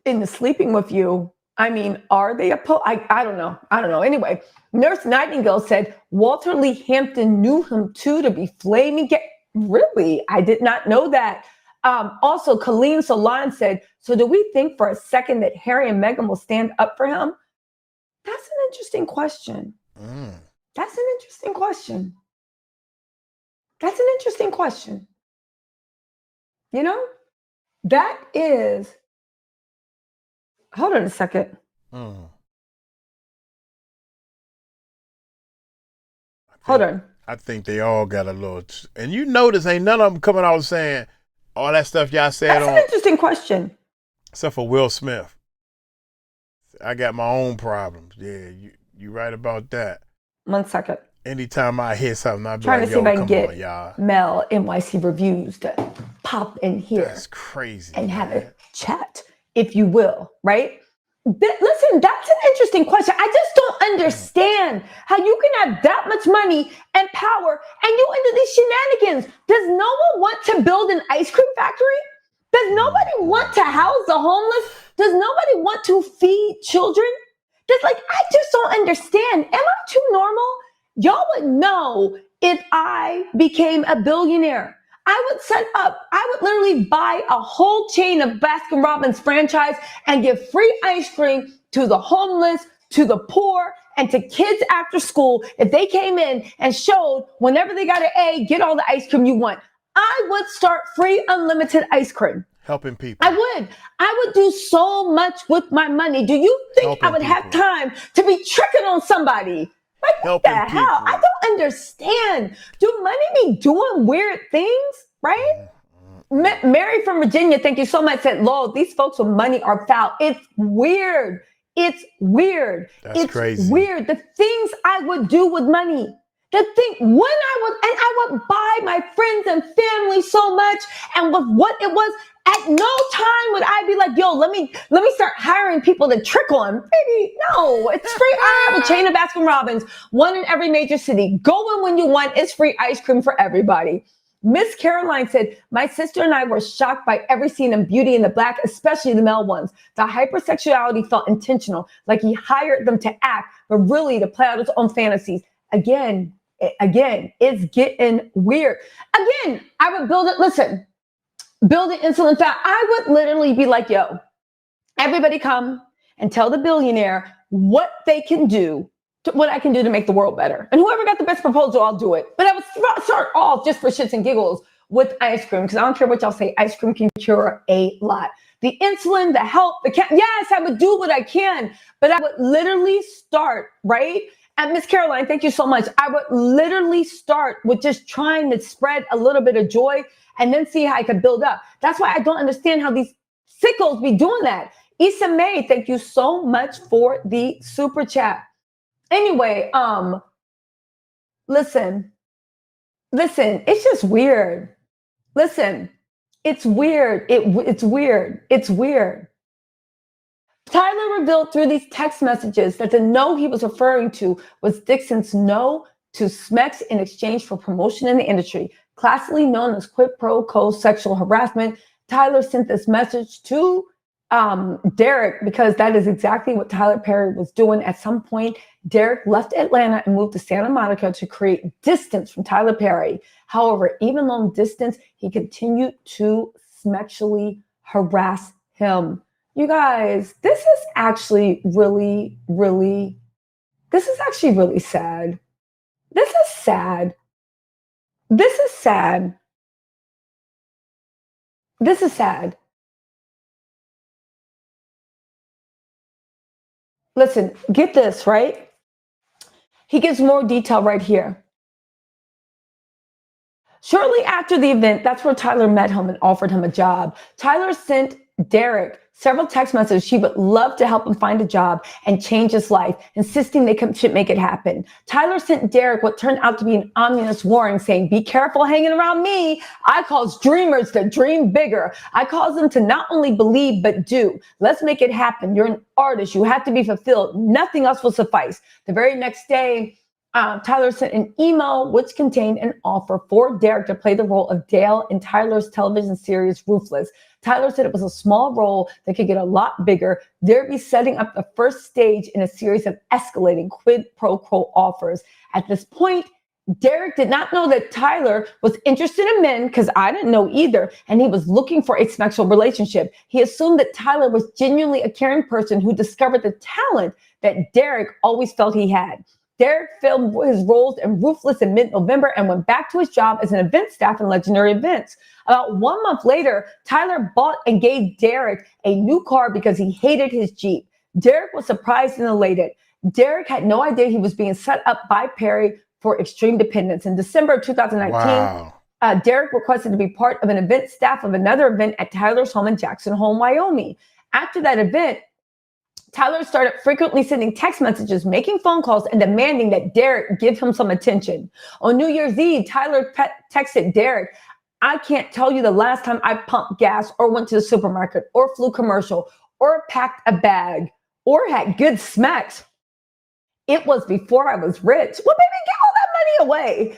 into sleeping with you, I mean, are they I don't know. Anyway, Nurse Nightingale said Walter Lee Hampton knew him too to be flaming gay. Really? I did not know that. Also, Colleen Solon said, so do we think for a second that Harry and Meghan will stand up for him? That's an interesting question. That's an interesting question. That's an interesting question. You know, that is, hold on a second. Hold on. I think they all got a little, and you notice ain't none of them coming out saying all that stuff y'all said. That's an interesting question. Except for Will Smith. I got my own problems. Yeah, you right about that. 1 second. Anytime I hear something, I'll be Trying like, to see if I can come get on, y'all. Mel NYC Reviews to pop in here. That's crazy. And have a chat, if you will, right? Listen, that's an interesting question. I just don't understand how you can have that much money and power and you into these shenanigans. Does no one want to build an ice cream factory? Does nobody want to house the homeless? Does nobody want to feed children? I just don't understand. Am I too normal? Y'all would know if I became a billionaire. I would literally buy a whole chain of Baskin-Robbins franchise and give free ice cream to the homeless, to the poor, and to kids after school. If they came in and showed whenever they got an A, get all the ice cream you want. I would start free unlimited ice cream. Helping people. I would do so much with my money. Do you think I would have time to be tricking on somebody? What the hell? I don't understand. Do money be doing weird things, right? Mary from Virginia, thank you so much, said, lol, these folks with money are foul. It's weird. It's weird. That's crazy. Weird. The things I would do with money. I would buy my friends and family so much, and with what it was, at no time would I be like, yo, let me start hiring people to trick on. Baby, no, it's free. I have a chain of Baskin-Robbins, one in every major city. Go in when you want. It's free ice cream for everybody. Miss Caroline said, my sister and I were shocked by every scene in Beauty and the Black, especially the male ones. The hypersexuality felt intentional, like he hired them to act, but really to play out his own fantasies. Again, it's getting weird. Again, I would build an insulin fat. I would literally be like, yo, everybody come and tell the billionaire what they can do, what I can do to make the world better. And whoever got the best proposal, I'll do it. But I would start off just for shits and giggles with ice cream, because I don't care what y'all say, ice cream can cure a lot. The insulin, the health, yes, I would do what I can, but I would literally start, right? And Miss Caroline, thank you so much. I would literally start with just trying to spread a little bit of joy and then see how I could build up. That's why I don't understand how these sickos be doing that. Issa May, thank you so much for the super chat. Anyway, listen, it's just weird. Listen, it's weird. It's weird. Tyler revealed through these text messages that the no he was referring to was Dixon's no to Smex in exchange for promotion in the industry, classically known as quid pro quo sexual harassment. Tyler sent this message to Derek because that is exactly what Tyler Perry was doing. At some point, Derek left Atlanta and moved to Santa Monica to create distance from Tyler Perry. However, even long distance, he continued to sexually harass him. You guys, this is actually really, really, this is actually really sad. This is sad. This is sad. This is sad. Listen, get this, right? He gives more detail right here. Shortly after the event, that's where Tyler met him and offered him a job. Tyler sent Derek several text messages. She would love to help him find a job and change his life, insisting they should make it happen. Tyler sent Derek what turned out to be an ominous warning saying, be careful hanging around me. I cause dreamers to dream bigger. I cause them to not only believe, but do. Let's make it happen. You're an artist. You have to be fulfilled. Nothing else will suffice. The very next day, Tyler sent an email which contained an offer for Derek to play the role of Dale in Tyler's television series Ruthless. Tyler said it was a small role that could get a lot bigger. They'd be setting up the first stage in a series of escalating quid pro quo offers. At this point, Derek did not know that Tyler was interested in men, because I didn't know either, and he was looking for a sexual relationship. He assumed that Tyler was genuinely a caring person who discovered the talent that Derek always felt he had. Derek filmed his roles in Ruthless in mid-November and went back to his job as an event staff in Legendary Events. About 1 month later, Tyler bought and gave Derek a new car because he hated his Jeep. Derek was surprised and elated. Derek had no idea he was being set up by Perry for extreme dependence. In December of 2019, Derek requested to be part of an event staff of another event at Tyler's home in Jackson Hole, Wyoming. After that event, Tyler started frequently sending text messages, making phone calls, and demanding that Derek give him some attention. On New Year's Eve, Tyler texted Derek, "I can't tell you the last time I pumped gas or went to the supermarket or flew commercial or packed a bag or had good Smex. It was before I was rich." Well, baby, get all that money away.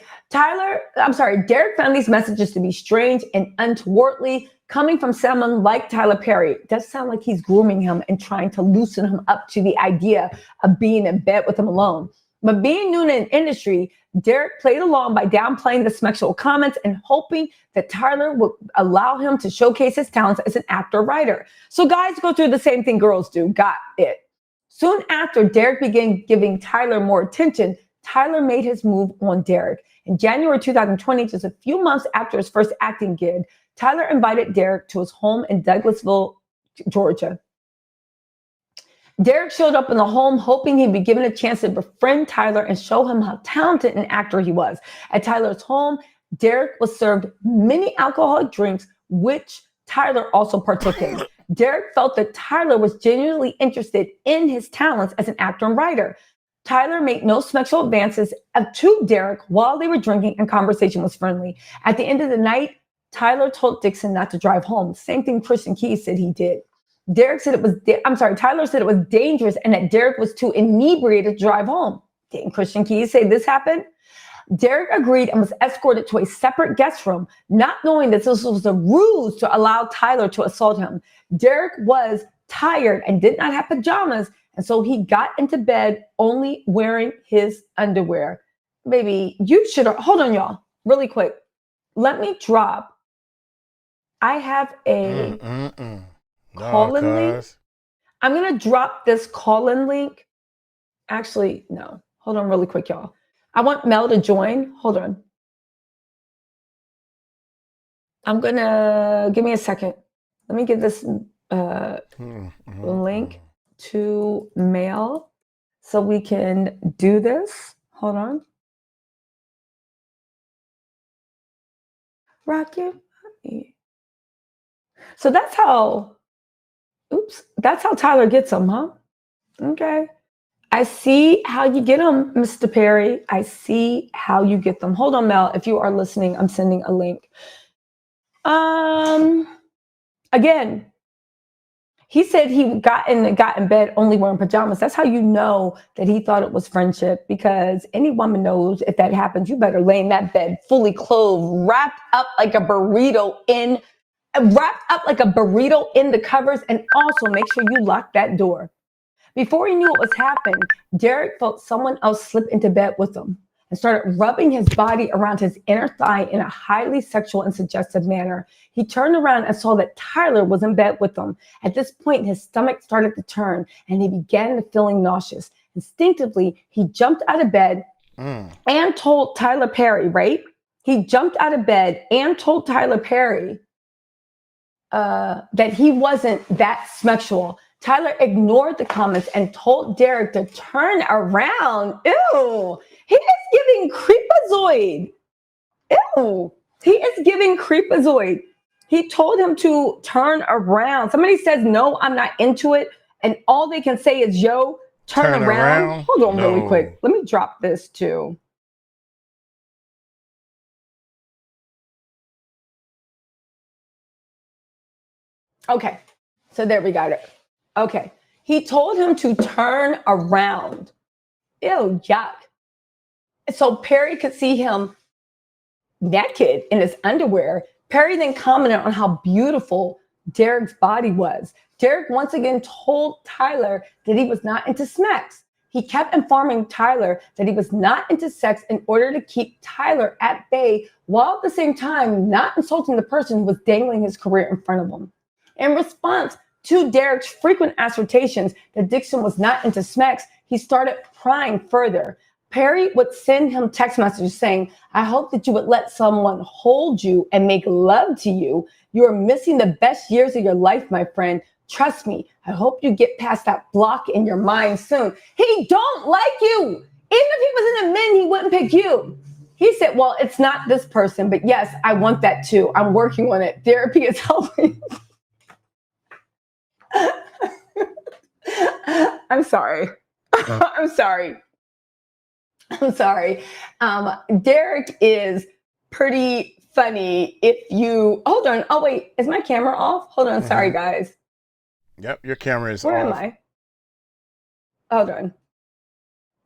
Derek found these messages to be strange and untowardly, coming from someone like Tyler Perry. It does sound like he's grooming him and trying to loosen him up to the idea of being in bed with him alone. But being new in the industry, Derek played along by downplaying the sexual comments and hoping that Tyler would allow him to showcase his talents as an actor-writer. So guys go through the same thing girls do. Got it. Soon after Derek began giving Tyler more attention, Tyler made his move on Derek. In January 2020, just a few months after his first acting gig, Tyler invited Derek to his home in Douglasville, Georgia. Derek showed up in the home hoping he'd be given a chance to befriend Tyler and show him how talented an actor he was. At Tyler's home, Derek was served many alcoholic drinks, which Tyler also partook in. Derek felt that Tyler was genuinely interested in his talents as an actor and writer. Tyler made no sexual advances to Derek while they were drinking, and conversation was friendly. At the end of the night, Tyler told Dixon not to drive home. Same thing Christian Keys said he did. Tyler said it was dangerous and that Derek was too inebriated to drive home. Didn't Christian Keys say this happened? Derek agreed and was escorted to a separate guest room, not knowing that this was a ruse to allow Tyler to assault him. Derek was tired and did not have pajamas, and so he got into bed only wearing his underwear. Baby, you should have, hold on, y'all, really quick. Let me drop. I have a call-in link. I'm going to drop this call-in link. Actually, no. Hold on really quick, y'all. I want Mel to join. Hold on. I'm going to, give me a second. Let me give this link to Mel so we can do this. Hold on. Rock your body. So that's how Tyler gets them, huh? Okay. I see how you get them, Mr. Perry. I see how you get them. Hold on, Mel. If you are listening, I'm sending a link. Again, he said he got in bed only wearing pajamas. That's how you know that he thought it was friendship, because any woman knows if that happens, you better lay in that bed fully clothed, wrapped up like a burrito in the covers, and also make sure you lock that door. Before he knew what was happening, Derek felt someone else slip into bed with him and started rubbing his body around his inner thigh in a highly sexual and suggestive manner. He turned around and saw that Tyler was in bed with him. At this point, his stomach started to turn and he began feeling nauseous. Instinctively, he jumped out of bed and told Tyler Perry, right? He jumped out of bed and told Tyler Perry that he wasn't that sexual. Tyler ignored the comments and told Derek to turn around. Ew, he is giving creepazoid. Ew, he is giving creepazoid. He told him to turn around. Somebody says, no, I'm not into it. And all they can say is, yo, turn around. Hold on really quick. Let me drop this too. Okay, so there we got it. Okay, he told him to turn around. Ew, yuck. So Perry could see him naked in his underwear. Perry then commented on how beautiful Derek's body was. Derek once again told Tyler that he was not into Smex. He kept informing Tyler that he was not into sex in order to keep Tyler at bay, while at the same time not insulting the person who was dangling his career in front of him. In response to Derek's frequent assertions that Dixon was not into Smex, he started prying further. Perry would send him text messages saying, "I hope that you would let someone hold you and make love to you. You are missing the best years of your life, my friend. Trust me, I hope you get past that block in your mind soon." He don't like you. Even if he was in a men, he wouldn't pick you. He said, well, it's not this person, but yes, I want that too. I'm working on it. Therapy is helping. I'm sorry. I'm sorry. I'm sorry. Derek is pretty funny if you, hold on. Oh, wait, is my camera off? Hold on. Sorry, guys. Yep, your camera is Where off. am I? Hold on.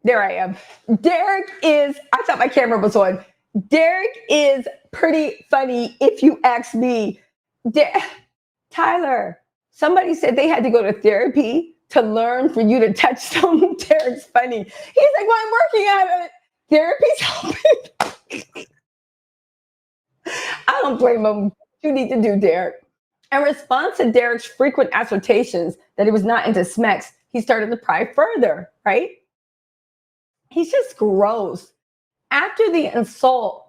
There I am. Derek is, I thought my camera was on. Derek is pretty funny if you ask me. Tyler, somebody said they had to go to therapy to learn for you to touch someone. Derek's funny. He's like, well, I'm working on it. Therapy's helping. I don't blame him. You need to do, Derek. In response to Derek's frequent assertions that he was not into Smex, he started to pry further, right? He's just gross. After the assault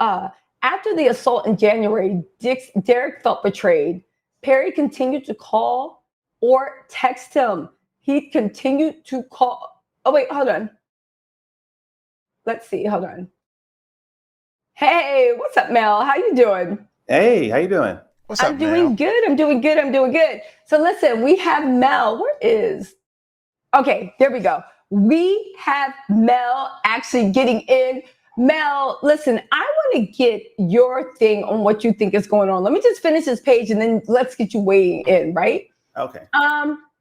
in January, Derek felt betrayed. Perry continued to call or text him. He continued to call. Oh, wait, hold on. Let's see, hold on. Hey, what's up, Mel? How you doing? Hey, how you doing? What's up, I'm doing good. I'm doing good. So listen, we have Mel. Where is? Okay, there we go. We have Mel actually getting in. Mel, listen, I want to get your thing on what you think is going on. Let me just finish this page and then let's get you weighing in, right? Okay.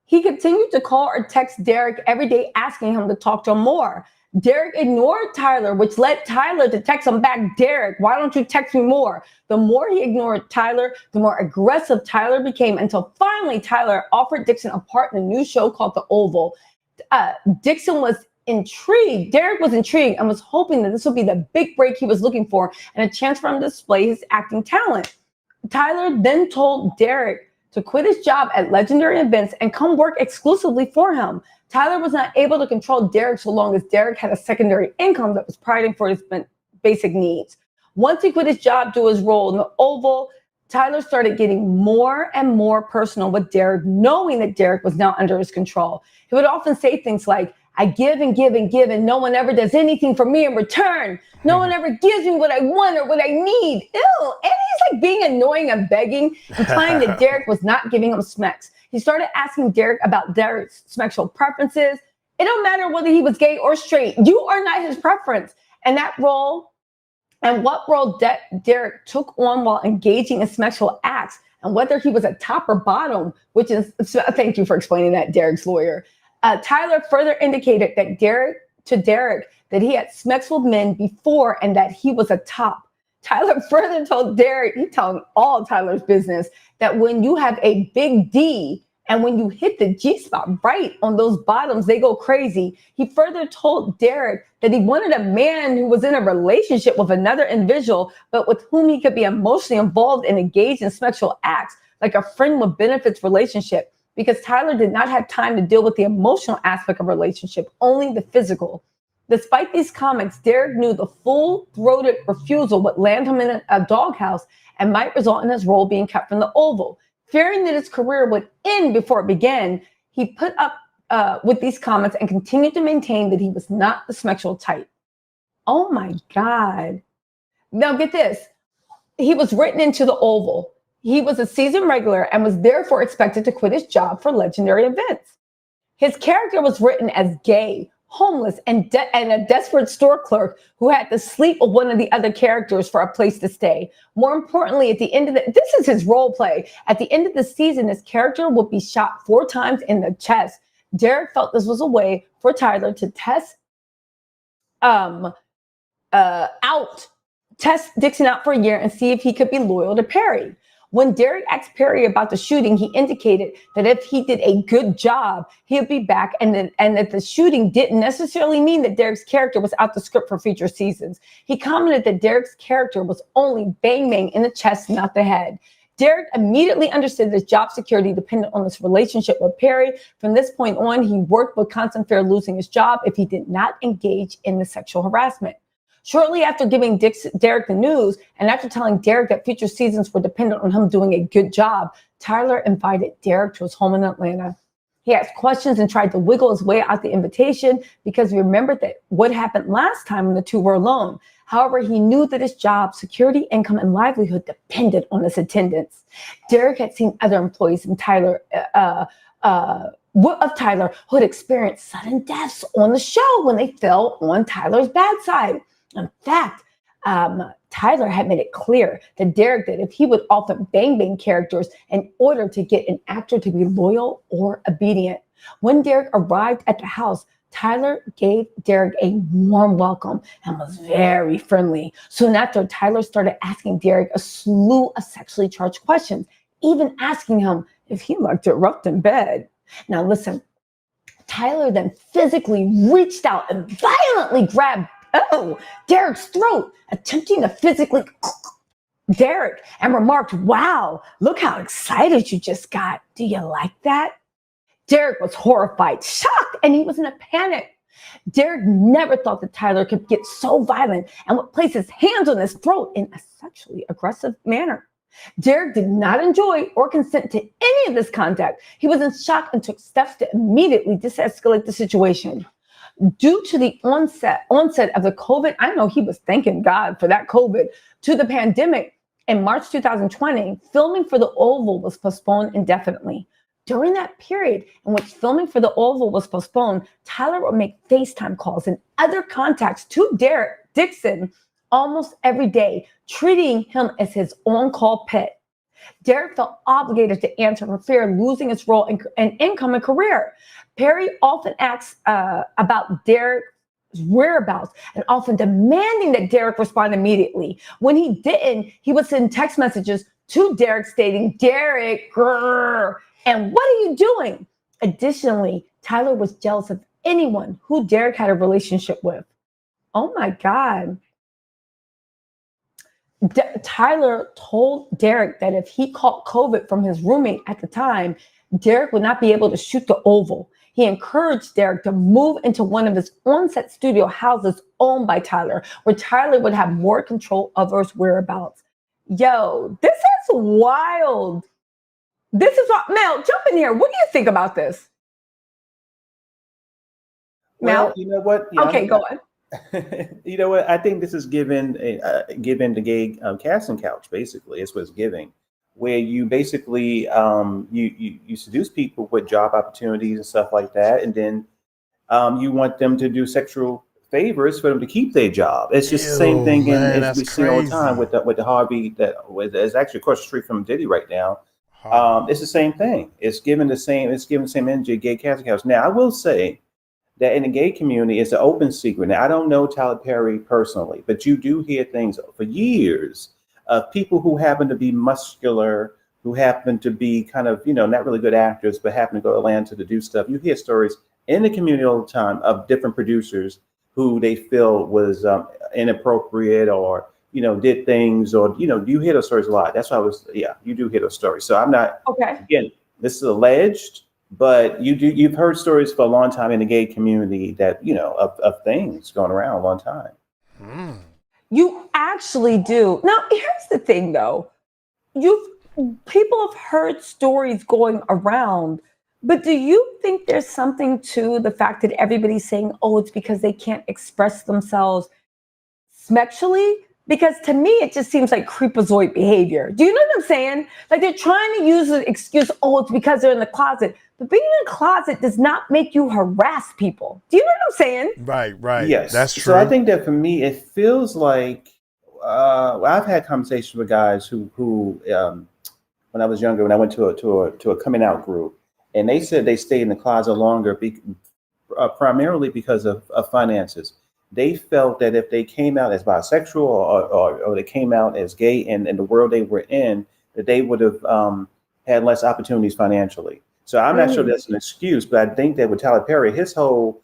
He continued to call or text Derek every day, asking him to talk to him more. Derek ignored Tyler, which led Tyler to text him back, "Derek, why don't you text me more?" The more he ignored Tyler, the more aggressive Tyler became, until finally Tyler offered Dixon a part in a new show called The Oval. Dixon was intrigued. Derek was intrigued and was hoping that this would be the big break he was looking for and a chance for him to display his acting talent. Tyler then told Derek to quit his job at Legendary Events and come work exclusively for him. Tyler was not able to control Derek so long as Derek had a secondary income that was providing for his basic needs. Once he quit his job to his role in The Oval, Tyler started getting more and more personal with Derek, knowing that Derek was now under his control. He would often say things like, "I give and give and give, and no one ever does anything for me in return. No one ever gives me what I want or what I need." Ew. And he's like being annoying and begging, implying that Derek was not giving him Smex. He started asking Derek about Derek's sexual preferences. It don't matter whether he was gay or straight. You are not his preference. And that role, and what role Derek took on while engaging in sexual acts, and whether he was a top or bottom, which is, thank you for explaining that, Derek's lawyer. Tyler further indicated that Derek that he had Smex with men before and that he was a top. Tyler further told Derek, he telling all Tyler's business, that when you have a big D and when you hit the G spot right on those bottoms, they go crazy. He further told Derek that he wanted a man who was in a relationship with another individual, but with whom he could be emotionally involved and engaged in sexual acts, like a friend with benefits relationship, because Tyler did not have time to deal with the emotional aspect of a relationship, only the physical. Despite these comments, Derek knew the full-throated refusal would land him in a doghouse and might result in his role being cut from The Oval. Fearing that his career would end before it began, he put up with these comments and continued to maintain that he was not the sexual type. Oh my God. Now get this. He was written into The Oval. He was a season regular and was therefore expected to quit his job for Legendary Events. His character was written as gay, homeless, and a desperate store clerk who had to sleep with one of the other characters for a place to stay. More importantly, at the end of this is his role play. At the end of the season, his character would be shot 4 times in the chest. Derek felt this was a way for Tyler to test Dixon out for a year and see if he could be loyal to Perry. When Derek asked Perry about the shooting, he indicated that if he did a good job, he'd be back, and that the shooting didn't necessarily mean that Derek's character was out the script for future seasons. He commented that Derek's character was only bang bang in the chest, not the head. Derek immediately understood that job security depended on his relationship with Perry. From this point on, he worked with constant fear of losing his job if he did not engage in the sexual harassment. Shortly after giving Derek the news, and after telling Derek that future seasons were dependent on him doing a good job, Tyler invited Derek to his home in Atlanta. He asked questions and tried to wiggle his way out the invitation because he remembered that what happened last time when the two were alone. However, he knew that his job, security, income, and livelihood depended on his attendance. Derek had seen other employees in Tyler who had experienced sudden deaths on the show when they fell on Tyler's bad side. In fact, Tyler had made it clear to Derek that if he would offer bang-bang characters in order to get an actor to be loyal or obedient. When Derek arrived at the house, Tyler gave Derek a warm welcome and was very friendly. Soon after, Tyler started asking Derek a slew of sexually charged questions, even asking him if he liked it rough in bed. Now listen, Tyler then physically reached out and violently grabbed Derek's throat, attempting to physically Derek, and remarked, "Wow, look how excited you just got. Do you like that?" Derek was horrified, shocked, and he was in a panic. Derek never thought that Tyler could get so violent and would place his hands on his throat in a sexually aggressive manner. Derek did not enjoy or consent to any of this contact. He was in shock and took steps to immediately de-escalate the situation. Due to the onset of the COVID, I know he was thanking God for that COVID, to the pandemic, in March 2020, filming for The Oval was postponed indefinitely. During that period in which filming for The Oval was postponed, Tyler would make FaceTime calls and other contacts to Dixon almost every day, treating him as his on-call pet. Derek felt obligated to answer for fear of losing his role and income and career. Perry often asked about Derek's whereabouts and often demanding that Derek respond immediately. When he didn't, he would send text messages to Derek stating, "Derek, grrr, and what are you doing?" Additionally, Tyler was jealous of anyone who Derek had a relationship with. Oh my God. Tyler told Derek that if he caught COVID from his roommate at the time, Derek would not be able to shoot The Oval. He encouraged Derek to move into one of his on-set studio houses owned by Tyler, where Tyler would have more control of his whereabouts. Yo, this is wild. This is what, Mel, jump in here. What do you think about this? Mel? Well, you know what? Yeah, okay, go on. You know what? I think this is given the gay casting couch. Basically, is what's giving, where you basically you seduce people with job opportunities and stuff like that, and then you want them to do sexual favors for them to keep their job. It's just the same thing, as we see all the time with the Harvey that is actually across the street from Diddy right now. It's the same thing. It's given the same energy gay casting couch. Now, I will say that in the gay community, it's an open secret. Now, I don't know Tyler Perry personally, but you do hear things for years of people who happen to be muscular, who happen to be kind of, not really good actors, but happen to go to Atlanta to do stuff. You hear stories in the community all the time of different producers who they feel was inappropriate or, did things, or, you hear those stories a lot. That's why you do hear those stories. So I'm not, again, this is alleged, but you've heard stories for a long time in the gay community that, of things going around a long time. You actually do. Now, here's the thing, though. People have heard stories going around, but do you think there's something to the fact that everybody's saying, oh, it's because they can't express themselves sexually? Because to me, it just seems like creepazoid behavior. Do you know what I'm saying? Like they're trying to use the excuse, oh, it's because they're in the closet. But being in the closet does not make you harass people. Do you know what I'm saying? Right. Yes, that's true. So I think that for me, it feels like I've had conversations with guys who when I was younger, when I went to a coming out group, and they said they stayed in the closet longer primarily because of finances. They felt that if they came out as bisexual or they came out as gay in the world they were in, that they would have had less opportunities financially. So I'm not sure that's an excuse, but I think that with Tyler Perry, his whole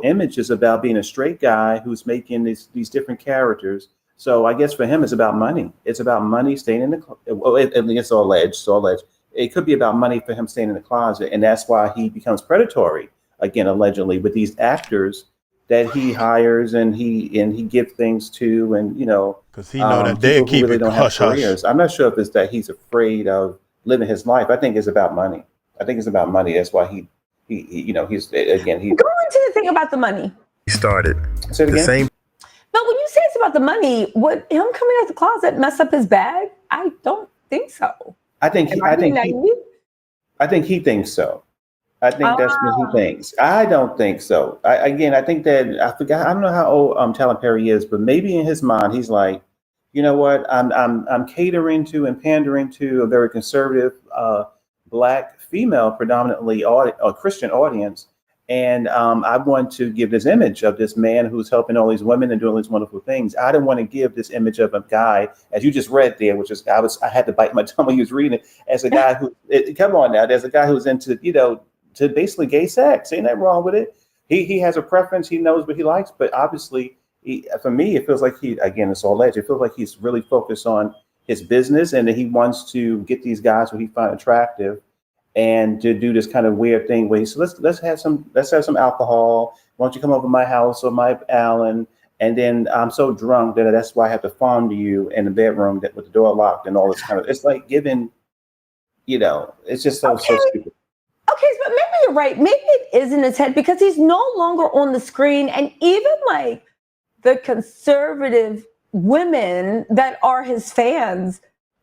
image is about being a straight guy who's making these different characters. So I guess for him, it's about money. It's about money staying in the well, it's all alleged. So alleged. It could be about money for him staying in the closet, and that's why he becomes predatory again, allegedly, with these actors that he hires and he gives things to, and because he know that they keep really it don't hush have hush. careers. I'm not sure if it's that he's afraid of living his life. I think it's about money. I think it's about money. That's why he's again he. Go into the thing about the money. He started Say it the again? same. But when you say it's about the money, would him coming out the closet mess up his bag? I don't think so. I think he thinks so. I think that's what he thinks. I don't think so. I think that I don't know how old Tyler Perry is, but maybe in his mind he's like, you know what? I'm catering to and pandering to a very conservative Black female, predominantly Christian audience, and I want to give this image of this man who's helping all these women and doing all these wonderful things. I don't want to give this image of a guy, as you just read there, which is I had to bite my tongue when he was reading it, as a guy who come on now, there's a guy who's into to basically gay sex. Ain't nothing wrong with it. He has a preference. He knows what he likes, but obviously, for me, it feels like it's all alleged. It feels like he's really focused on his business and that he wants to get these guys who he finds attractive and to do this kind of weird thing where he said, let's have some alcohol. Why don't you come over to my house or my Allen? And then I'm so drunk that that's why I have to fondle you in the bedroom with the door locked and all this kind of, it's like giving, it's just so stupid. Okay, but maybe you're right. Maybe it is in his head because he's no longer on the screen. And even like the conservative women that are his fans,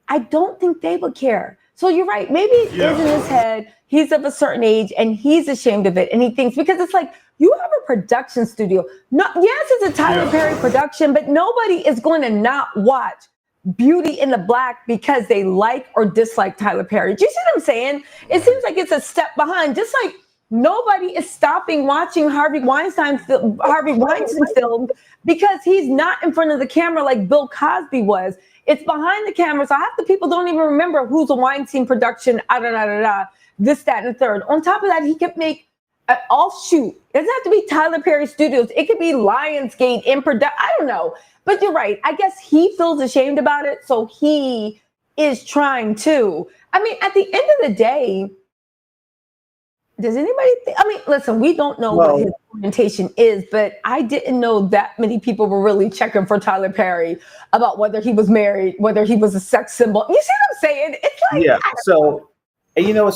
I don't think they would care. So you're right. Maybe it is in his head. He's of a certain age and he's ashamed of it. And he thinks, because it's like, you have a production studio. Yes, it's a Tyler Perry production, but nobody is going to not watch Beauty in the Black because they like or dislike Tyler Perry. Do you see what I'm saying? It seems like it's a step behind. Just like nobody is stopping watching Harvey Weinstein film because he's not in front of the camera like Bill Cosby was. It's behind the camera. So half the people don't even remember who's a Weinstein production, this, that, and the third. On top of that, he could make an offshoot. It doesn't have to be Tyler Perry Studios. It could be Lionsgate in production. I don't know. But you're right. I guess he feels ashamed about it. So he is trying to. I mean, at the end of the day, does anybody listen, we don't know what his orientation is, but I didn't know that many people were really checking for Tyler Perry about whether he was married, whether he was a sex symbol. You see what I'm saying? It's like, so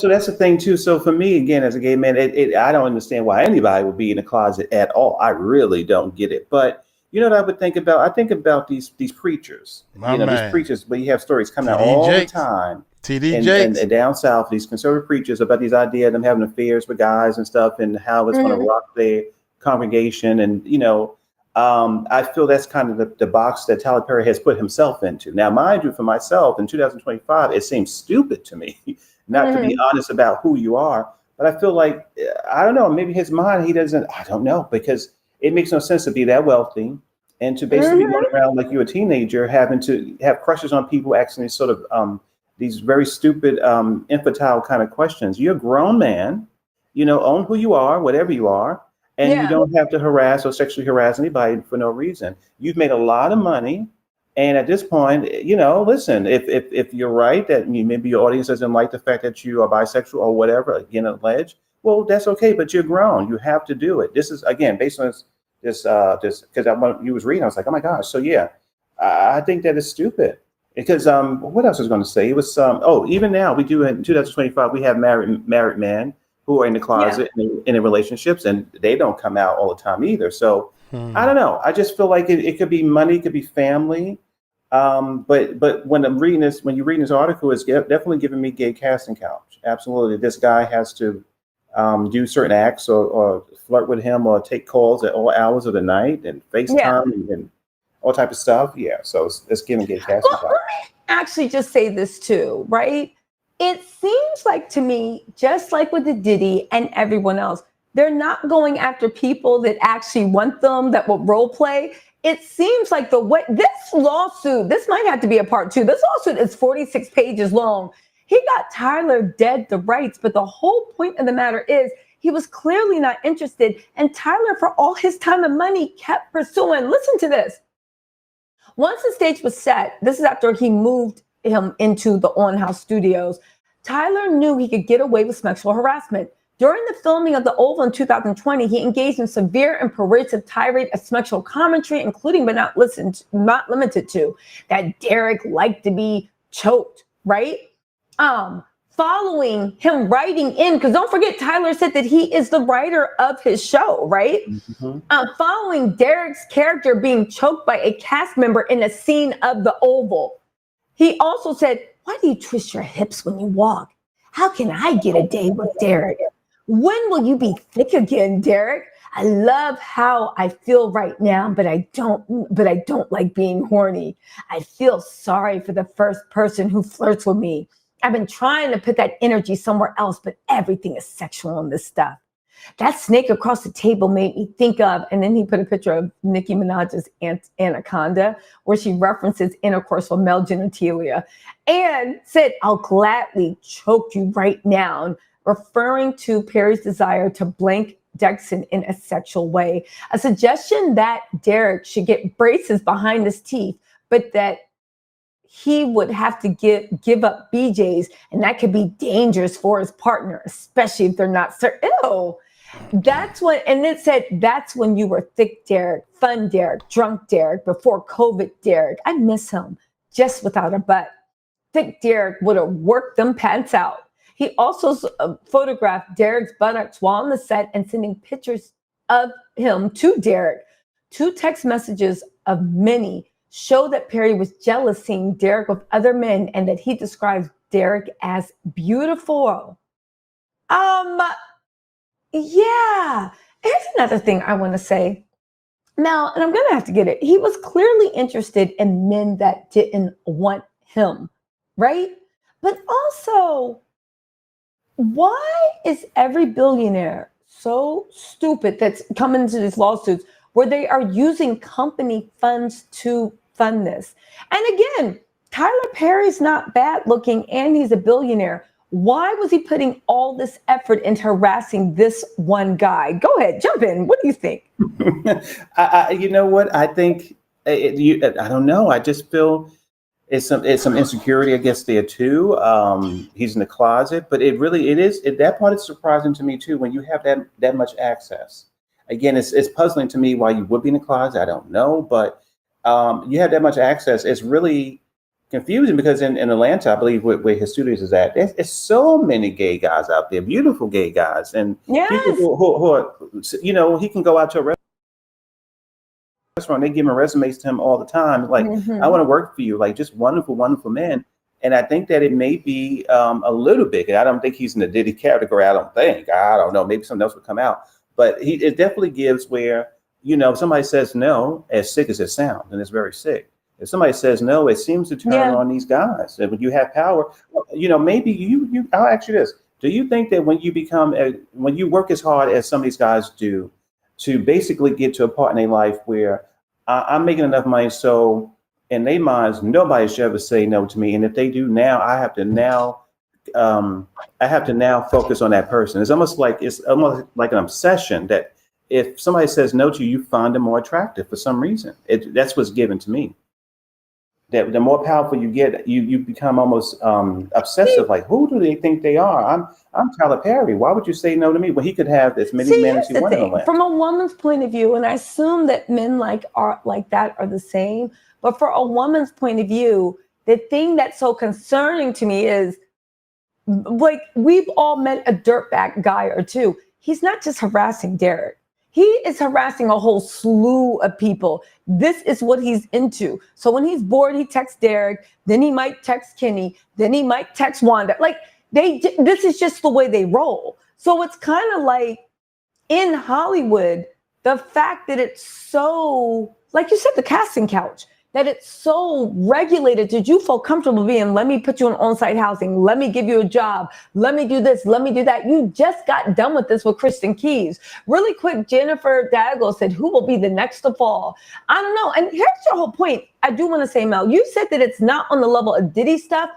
that's the thing too. So for me, again, as a gay man, I don't understand why anybody would be in a closet at all. I really don't get it. But you know what I would think about? I think about these preachers. These preachers, but you have stories coming out all the time. And down south, these conservative preachers about these ideas of them having affairs with guys and stuff and how it's going to rock their congregation. And, I feel that's kind of the box that Tyler Perry has put himself into. Now, mind you, for myself, in 2025, it seems stupid to me not to be honest about who you are. But I feel like, I don't know, maybe his mind, I don't know, because it makes no sense to be that wealthy and to basically be going around like you're a teenager, having to have crushes on people, asking these sort of these very stupid, infantile kind of questions. You're a grown man, own who you are, whatever you are, and you don't have to harass or sexually harass anybody for no reason. You've made a lot of money. And at this point, listen, if you're right that maybe your audience doesn't like the fact that you are bisexual or whatever, again, alleged, well, that's okay, but you're grown. You have to do it. This is, again, based on this because you was reading, I was like, oh my gosh. So I think that is stupid. Because what else was I going to say? It was even now we do in 2025 we have married men who are in the closet in relationships and they don't come out all the time either. So I don't know. I just feel like it could be money, it could be family. But when you're reading this article, it's definitely giving me gay casting couch. Absolutely, this guy has to do certain acts or flirt with him or take calls at all hours of the night and FaceTime and all type of stuff. Yeah, so it's giving gay casting couch. Let me actually just say this too, right? It seems like to me, just like with the Diddy and everyone else, they're not going after people that actually want them, that will role play. It seems like the way this lawsuit, this might have to be a part two. This lawsuit is 46 pages long. He got Tyler dead to rights, but the whole point of the matter is he was clearly not interested. And Tyler, for all his time and money, kept pursuing. Listen to this. Once the stage was set, this is after he moved him into the on-house studios, Tyler knew he could get away with sexual harassment. During the filming of The Oval in 2020, he engaged in severe and pervasive tirade of sexual commentary, including but not limited to that Derek liked to be choked, right? Following him writing in, because don't forget, Tyler said that he is the writer of his show, right? Mm-hmm. Following Derek's character being choked by a cast member in a scene of The Oval, he also said, "Why do you twist your hips when you walk? How can I get a day with Derek? When will you be thick again, Derek? I love how I feel right now, but I don't like being horny. I feel sorry for the first person who flirts with me. I've been trying to put that energy somewhere else, but everything is sexual in this stuff. That snake across the table made me think of," and then he put a picture of Nicki Minaj's anaconda, where she references intercourse with male genitalia, and said, "I'll gladly choke you right now," referring to Perry's desire to blank Dixon in a sexual way. A suggestion that Derek should get braces behind his teeth, but that he would have to give up BJ's, and that could be dangerous for his partner, especially if they're not ew. That's when, and it said, "That's when you were thick Derek, fun Derek, drunk Derek, before COVID Derek. I miss him, just without a butt. Thick Derek would have worked them pants out." He also photographed Derek's buttocks while on the set and sending pictures of him to Derek. 2 text messages of many show that Perry was jealous seeing Derek with other men and that he describes Derek as beautiful. Yeah. Here's another thing I want to say. Now, and I'm going to have to get it. He was clearly interested in men that didn't want him, right? But also, why is every billionaire so stupid that's coming into these lawsuits where they are using company funds to fund this? And again, Tyler Perry's not bad looking and he's a billionaire. Why was he putting all this effort into harassing this one guy? Go ahead, jump in. What do you think? You know what? I think, I don't know. I just feel it's some insecurity, I guess, there too. He's in the closet, but that part is surprising to me too, when you have that much access. Again, it's puzzling to me why you would be in the closet. I don't know, but you have that much access. It's really confusing because in Atlanta, I believe where his studios is at, there's so many gay guys out there, beautiful gay guys, and people who are, he can go out to a restaurant, they give him resumes to him all the time, like, I want to work for you, like, just wonderful, wonderful men. And I think that it may be a little bit, I don't think he's in the Diddy category. I don't know, maybe something else would come out, but it definitely gives where, somebody says no, as sick as it sounds, and it's very sick. If somebody says no, it seems to turn on these guys. And when you have power, maybe I'll ask you this. Do you think that when you work as hard as some of these guys do to basically get to a part in their life where I'm making enough money, so in their minds, nobody should ever say no to me. And if they do now, I have to now focus on that person. It's almost like an obsession that if somebody says no to you, you find them more attractive for some reason. That's what's given to me. That the more powerful you get, you become almost obsessive. Like, who do they think they are? I'm Tyler Perry. Why would you say no to me when he could have as many men as he wanted? From a woman's point of view, and I assume that men like that are the same, but for a woman's point of view, the thing that's so concerning to me is, like, we've all met a dirtbag guy or two. He's not just harassing Derek. He is harassing a whole slew of people. This is what he's into. So when he's bored, he texts Derek, then he might text Kenny, then he might text Wanda. Like, this is just the way they roll. So it's kind of like in Hollywood, the fact that it's so, like you said, the casting couch. that it's so regulated that you feel comfortable being, let me put you in on-site housing, let me give you a job, let me do this, let me do that. You just got done with this with Kristen Keys. Really quick, Jennifer Daggle said, who will be the next to fall? I don't know. And here's your whole point. I do want to say, Mel, you said that it's not on the level of Diddy stuff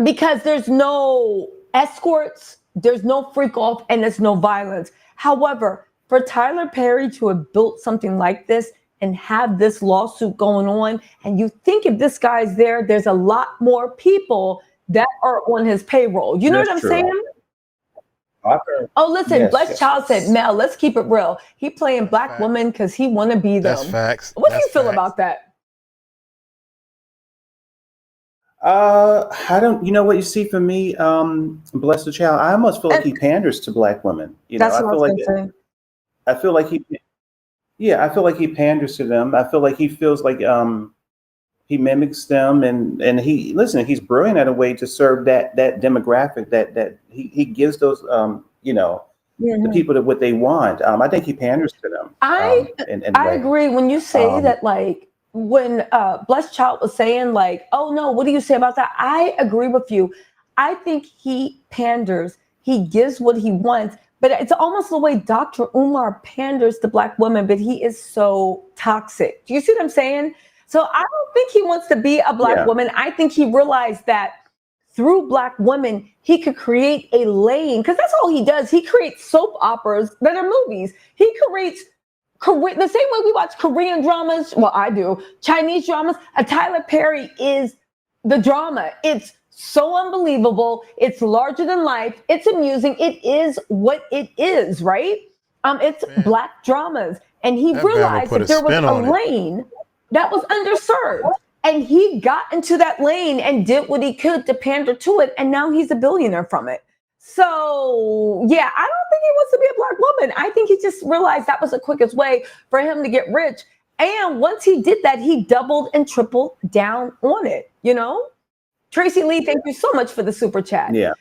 because there's no escorts, there's no freak off, and there's no violence. However, for Tyler Perry to have built something like this and have this lawsuit going on, and you think if this guy's there, there's a lot more people that are on his payroll. You know what I'm saying? Oh, listen, Yes, Blessed yes, Child yes. said, Mel, let's keep it real. He playing black women because he want to be them. That's facts. What do That's you feel facts. about that? I don't, you know what you see for me, Bless the Child, I almost feel like he panders to black women. You know, That's what I was gonna say. I feel like I feel like he panders to them. I feel like he feels like he mimics them, and he's brilliant at a way to serve that demographic that he gives those the people that what they want. I think he panders to them. I agree when you say that, like when Blessed Child was saying like, oh no, what do you say about that? I agree with you. I think he panders, he gives what he wants. But it's almost the way Dr. Umar panders to black women, but he is so toxic. Do you see what I'm saying? So I don't think he wants to be a black woman. I think he realized that through black women, he could create a lane, because that's all he does. He creates soap operas that are movies. He creates the same way we watch Korean dramas. Well, I do. Chinese dramas. Tyler Perry is the drama. It's so unbelievable. It's larger than life. It's amusing. It is what it is, right? It's black dramas. And he realized that there was a lane that was underserved. And he got into that lane and did what he could to pander to it. And now he's a billionaire from it. So, yeah, I don't think he wants to be a black woman. I think he just realized that was the quickest way for him to get rich. And once he did that, he doubled and tripled down on it, you know? Tracy Lee, thank you so much for the super chat. Yeah.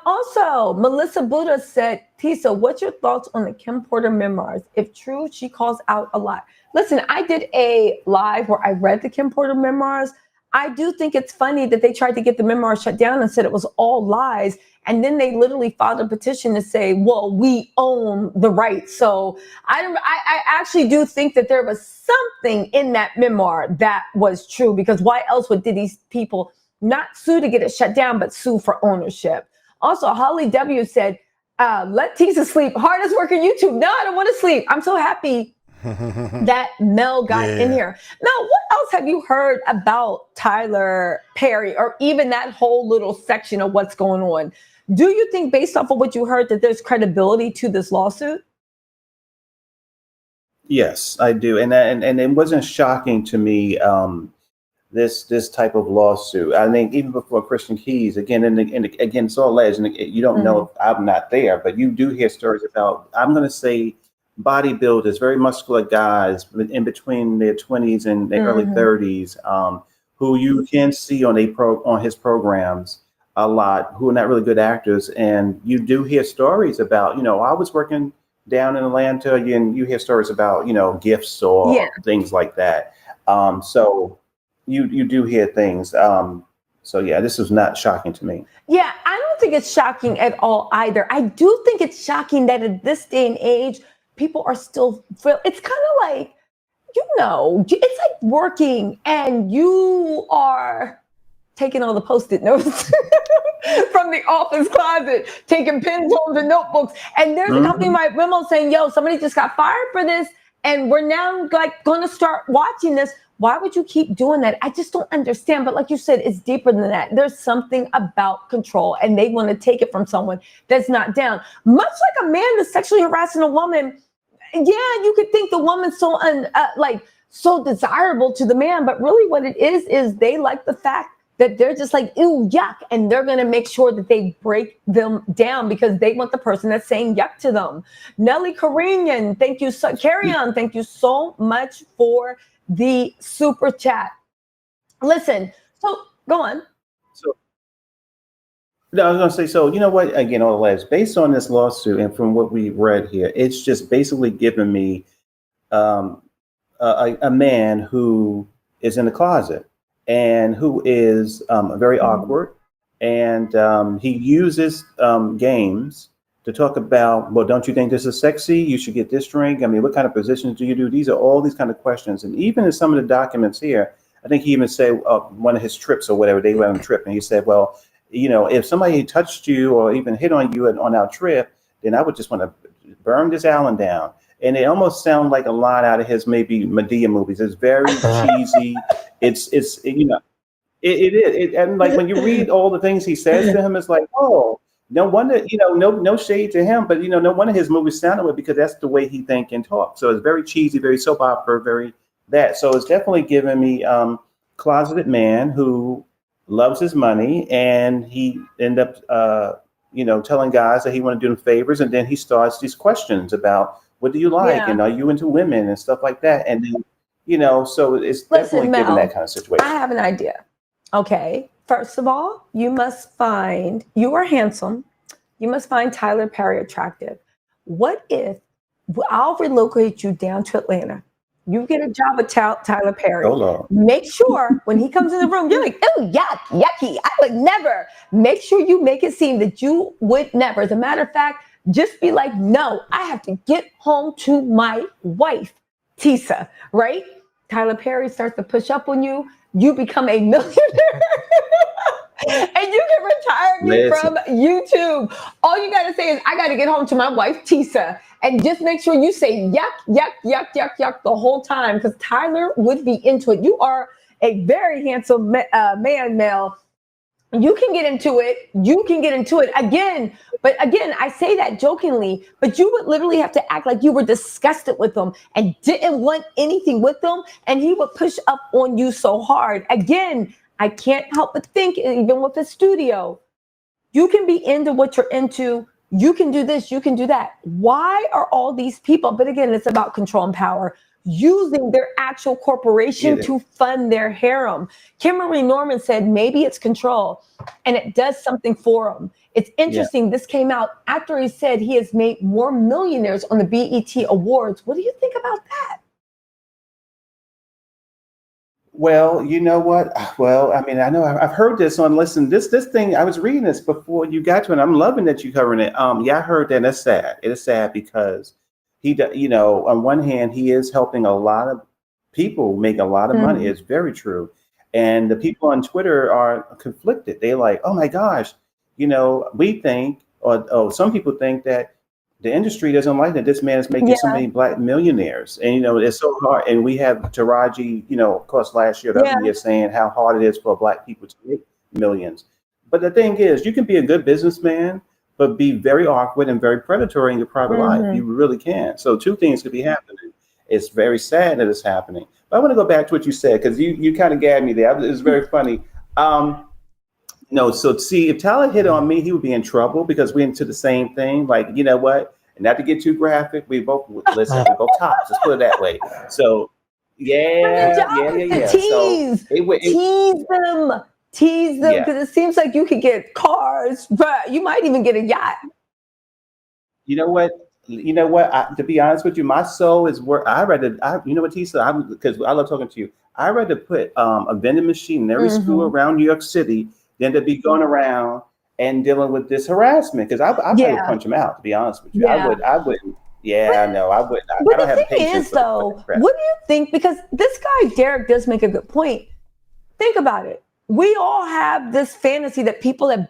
Also, Melissa Buddha said, Tisa, what's your thoughts on the Kim Porter memoirs? If true, she calls out a lot. Listen, I did a live where I read the Kim Porter memoirs. I do think it's funny that they tried to get the memoirs shut down and said it was all lies. And then they literally filed a petition to say, well, we own the rights. So I actually do think that there was something in that memoir that was true, because why else would these people not sue to get it shut down, but sue for ownership? Also, Holly W said, let Tisa sleep. Hardest work on YouTube. No, I don't want to sleep. I'm so happy that Mel got in here. Mel, what else have you heard about Tyler Perry, or even that whole little section of what's going on? Do you think, based off of what you heard, that there's credibility to this lawsuit? Yes, I do. And it wasn't shocking to me, this type of lawsuit. I think even before Christian Keys, again, and again, it's all alleged, and you don't know if I'm not there, but you do hear stories about, I'm going to say, bodybuilders, very muscular guys in between their 20s and their early 30s, who you can see on his programs a lot, who are not really good actors. And you do hear stories about, I was working down in Atlanta, and you hear stories about, gifts or things like that. So you do hear things. So yeah, this is not shocking to me. Yeah, I don't think it's shocking at all either. I do think it's shocking that at this day and age, people are still, it's kind of like, it's like working and you are taking all the Post-it notes from the office closet, taking pens on the notebooks. And there's a company might memo saying, yo, somebody just got fired for this, and we're now like going to start watching this. Why would you keep doing that? I just don't understand. But like you said, it's deeper than that. There's something about control, and they want to take it from someone that's not down. Much like a man that's sexually harassing a woman. Yeah, you could think the woman's so so desirable to the man, but really what it is they like the fact that they're just like, ew, yuck, and they're going to make sure that they break them down because they want the person that's saying yuck to them. Nelly Karinian, thank you thank you so much for the super chat. Listen, so go on. No, I was going to say, so you know what, again, all the based on this lawsuit and from what we read here, it's just basically given me a man who is in the closet and who is very awkward. And he uses games to talk about, well, don't you think this is sexy? You should get this drink. I mean, what kind of positions do you do? These are all these kind of questions. And even in some of the documents here, I think he even said one of his trips or whatever, they went on a trip. And he said, well, you know, if somebody touched you or even hit on you on our trip, then I would just want to burn this island down. And it almost sounds like a lot out of his maybe Medea movies. It's very cheesy. It is. And like when you read all the things he says to him, it's like, oh, no wonder, you know, no shade to him, but, you know, no wonder his movies sounded with because that's the way he think and talk. So it's very cheesy, very soap opera, very that. So it's definitely giving me closeted man who loves his money, and he end up, you know, telling guys that he want to do them favors. And then he starts these questions about, what do you like? And are you into women and stuff like that? And then, you know, so it's definitely Mel, given that kind of situation. I have an idea. Okay. First of all, you are handsome. You must find Tyler Perry attractive. What if I'll relocate you down to Atlanta? You get a job with Tyler Perry. Hold on. Make sure when he comes in the room, you're like, oh, yucky. I would never. Make sure you make it seem that you would never. As a matter of fact, just be like, no, I have to get home to my wife, Tisa, right? Tyler Perry starts to push up on you. You become a millionaire. And you can retire me from YouTube. All you got to say is, I got to get home to my wife, Tisa. And just make sure you say yuck the whole time, because Tyler would be into it. You are a very handsome man, Mel. You can get into it again. But again, I say that jokingly, but you would literally have to act like you were disgusted with him and didn't want anything with him. And he would push up on you so hard. Again, I can't help but think, even with the studio, you can be into what you're into. You can do this, you can do that. Why are all these people, but again, it's about control and power, using their actual corporation to fund their harem? Kimberly Norman said maybe it's control, and it does something for them. It's interesting. This came out after he said he has made more millionaires on the BET Awards. What do you think about that? Well, you know what? Well, I mean, I know I've heard this this thing. I was reading this before you got to it. I'm loving that you're covering it. Yeah, I heard that. And it's sad. It is sad because you know, on one hand, he is helping a lot of people make a lot of money. It's very true. And the people on Twitter are conflicted. They're like, oh my gosh, you know, we think, or some people think that the industry doesn't like that this man is making so many Black millionaires. And, you know, it's so hard. And we have Taraji, you know, of course, last year, the other year, saying how hard it is for Black people to make millions. But the thing is, you can be a good businessman, but be very awkward and very predatory in your private life. You really can. So two things could be happening. It's very sad that it's happening. But I want to go back to what you said, because you kind of gagged me there. It was very funny. No, so see, if Tyler hit on me, he would be in trouble because we're into the same thing. Like, you know what? And not to get too graphic, we both tops. Let's put it that way. So, yeah. So tease them, because it seems like you could get cars, but you might even get a yacht. You know what? To be honest with you, my soul is where you know what, Tisa, because I love talking to you. I'd rather put a vending machine in every school around New York City than to be going around and dealing with this harassment, because I'd rather punch him out, to be honest with you. I wouldn't. Yeah, I know. I wouldn't. But the thing is, though, what do you think? Because this guy, Derek, does make a good point. Think about it. We all have this fantasy that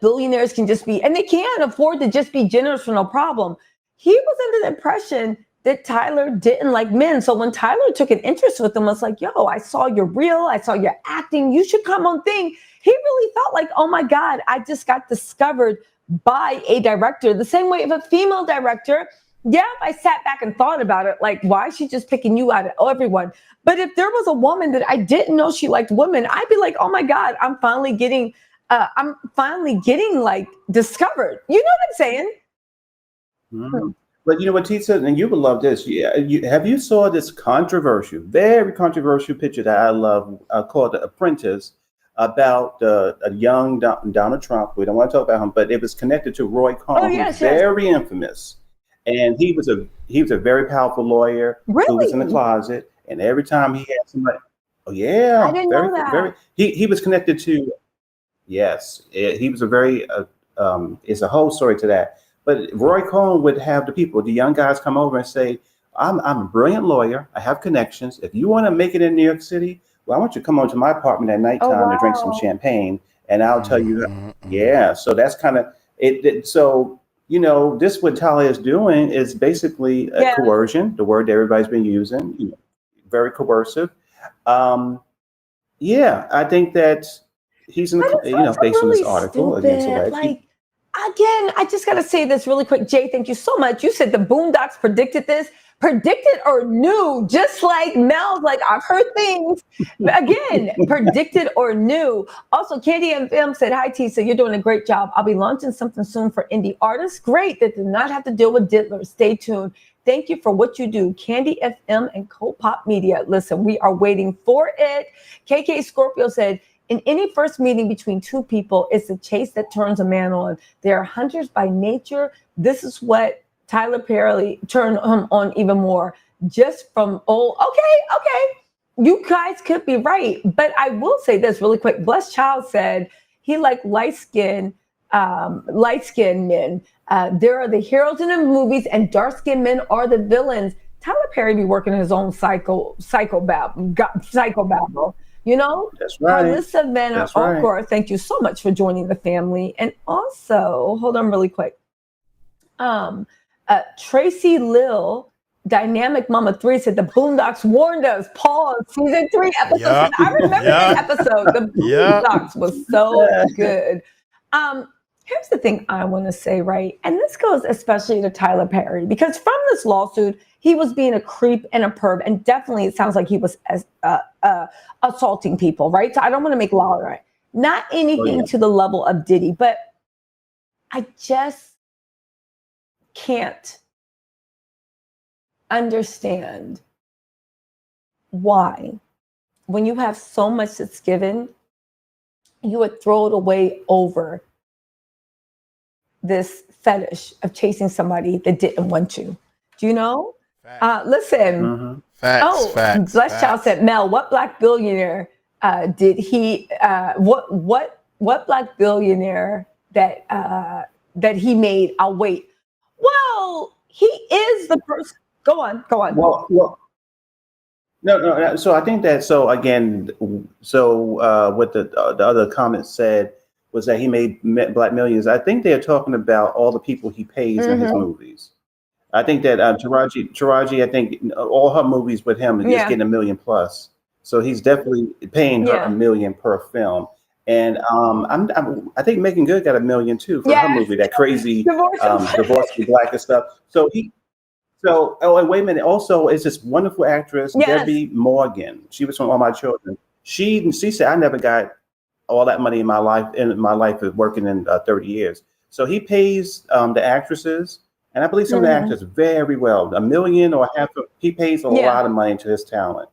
billionaires can just be, and they can't afford to just be generous for no problem. He was under the impression that Tyler didn't like men. So when Tyler took an interest with him, I was like, yo, I saw your reel. I saw your acting. You should come on thing. He really felt like, oh my God, I just got discovered by a director. The same way if a female director, if I sat back and thought about it, like, why is she just picking you out of everyone? But if there was a woman that I didn't know she liked women, I'd be like, oh my God, I'm finally getting like discovered. You know what I'm saying? Mm-hmm. But you know what, Tisa, and you would love this. Have you saw this very controversial picture that I love called The Apprentice, about a young Donald Trump? We don't want to talk about him, but it was connected to Roy Cohn, who's very infamous. And he was a very powerful lawyer who was in the closet. And every time he had somebody, Oh yeah, I didn't very know very. that. He was connected to. Yes, he was a very. It's a whole story to that. But Roy Cohn would have the young guys, come over and say, I'm a brilliant lawyer. I have connections. If you want to make it in New York City, well, I want you to come over to my apartment at Oh, nighttime to drink some wow. champagne, and I'll tell you. Mm-mm. Yeah, so that's kind of it. So this what Talia is doing is basically a Yeah. coercion, the word that everybody's been using. Very coercive. Um, yeah, I think that he's in, But it's also based on this really article against stupid. alleged. Like, again, I just got to say this really quick. Jay, thank you so much. You said the Boondocks predicted this. Predicted or knew, just like Mel's, like, I've heard things. Again, predicted or knew. Also, Candy FM said, hi, Tisa, you're doing a great job. I'll be launching something soon for indie artists. Great, that do not have to deal with diddlers. Stay tuned. Thank you for what you do. Candy FM and Co-Pop Media. Listen, we are waiting for it. KK Scorpio said, in any first meeting between two people, it's the chase that turns a man on. They are hunters by nature. This is what Tyler Perry turned him on even more. Just from okay. You guys could be right. But I will say this really quick. Blessed Child said he liked light-skinned men. There are the heroes in the movies, and dark-skinned men are the villains. Tyler Perry be working his own psychobabble. That's right. Carlissa Vanna That's right. Okor, thank you so much for joining the family. And also, hold on really quick. Tracy Lill, Dynamic Mama 3 said the Boondocks warned us. Pause. Season 3 episode. Yup. I remember that episode. The Yup. Boondocks was so good. Here's the thing I want to say, right? And this goes especially to Tyler Perry, because from this lawsuit, he was being a creep and a perv, and definitely it sounds like he was assaulting people, right? So I don't want to make law, right? Not anything to the level of Diddy, but I just can't understand why, when you have so much that's given, you would throw it away over this fetish of chasing somebody that didn't want you. Do you know? Listen. Facts. Blessed Child said, Mel, what black billionaire did he? What black billionaire that he made? I'll wait. Well, he is the person. Go on. Well, no. So I think that. So again, what the other comment said was that he made black millions. I think they're talking about all the people he pays in his movies. I think that Taraji, I think all her movies with him is getting $1 million plus. So he's definitely paying her $1 million per film. And I think Megan Good got $1 million too for her movie, that crazy Divorce to Black and stuff. And wait a minute. Also, it's this wonderful actress, Debbie Morgan. She was from All My Children. She said, I never got all that money in my life of working in 30 years. So he pays the actresses, and I believe some of the actors very well. $1 million or he pays a lot of money to his talent.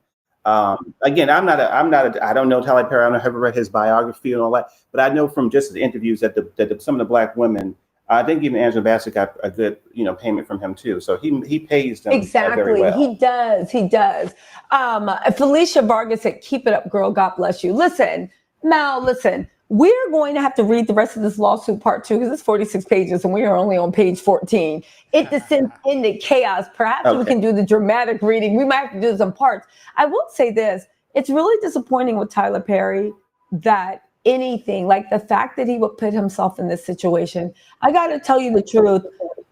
Again, I don't know Tyler Perry. I don't ever read his biography and all that, but I know from just the interviews that some of the black women, I think even Angela Bassett got a good, payment from him too. So he pays them very well. He does. Felicia Vargas said, keep it up, girl. God bless you. Listen, Mal, we're going to have to read the rest of this lawsuit part 2 because it's 46 pages and we are only on page 14. It descends into chaos. Perhaps we can do the dramatic reading. We might have to do some parts. I will say this. It's really disappointing with Tyler Perry that anything, like the fact that he would put himself in this situation. I got to tell you the truth.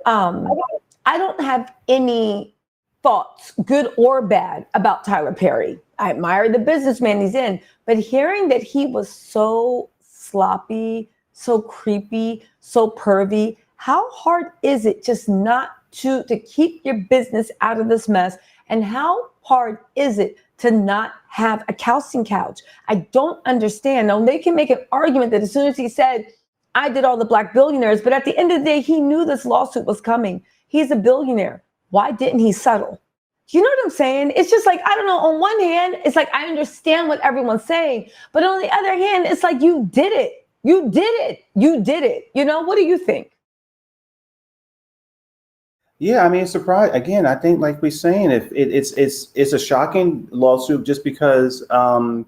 I don't have any thoughts, good or bad, about Tyler Perry. I admire the businessman he's in, but hearing that he was so sloppy, so creepy, so pervy, how hard is it just not to keep your business out of this mess? And how hard is it to not have a casting couch? I don't understand. Now, they can make an argument that as soon as he said, I did all the black billionaires, but at the end of the day, he knew this lawsuit was coming. He's a billionaire. Why didn't he settle? You know what I'm saying? It's just like, I don't know. On one hand, it's like, I understand what everyone's saying. But on the other hand, it's like, you did it. You did it. What do you think? Yeah, I mean, it's surprising. Again, I think, like we're saying, if it's a shocking lawsuit just because I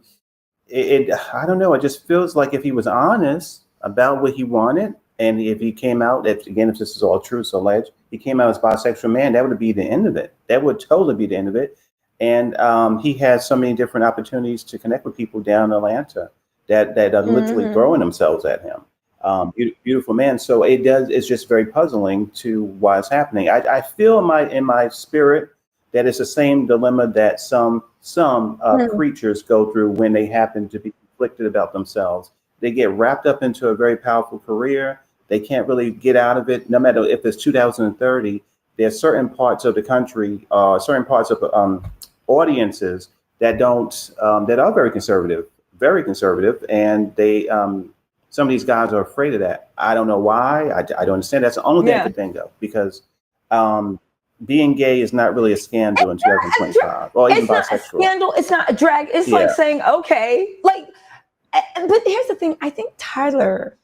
don't know. It just feels like if he was honest about what he wanted, and if he came out, if this is all true, so alleged, he came out as bisexual man, that would be the end of it. That would totally be the end of it. And he has so many different opportunities to connect with people down in Atlanta that are literally throwing themselves at him. Beautiful man. So it's just very puzzling to why it's happening. I feel in my spirit that it's the same dilemma that some preachers go through when they happen to be conflicted about themselves. They get wrapped up into a very powerful career. They can't really get out of it. No matter if it's 2030, there's certain parts of the country, certain parts of audiences that don't that are very conservative, and they some of these guys are afraid of that. I don't know why. I don't understand. That's the only thing I could think of, because being gay is not really a scandal in 2025, or even bisexual. It's not a scandal. It's not a drag. It's like saying, okay, like, but here's the thing. I think Tyler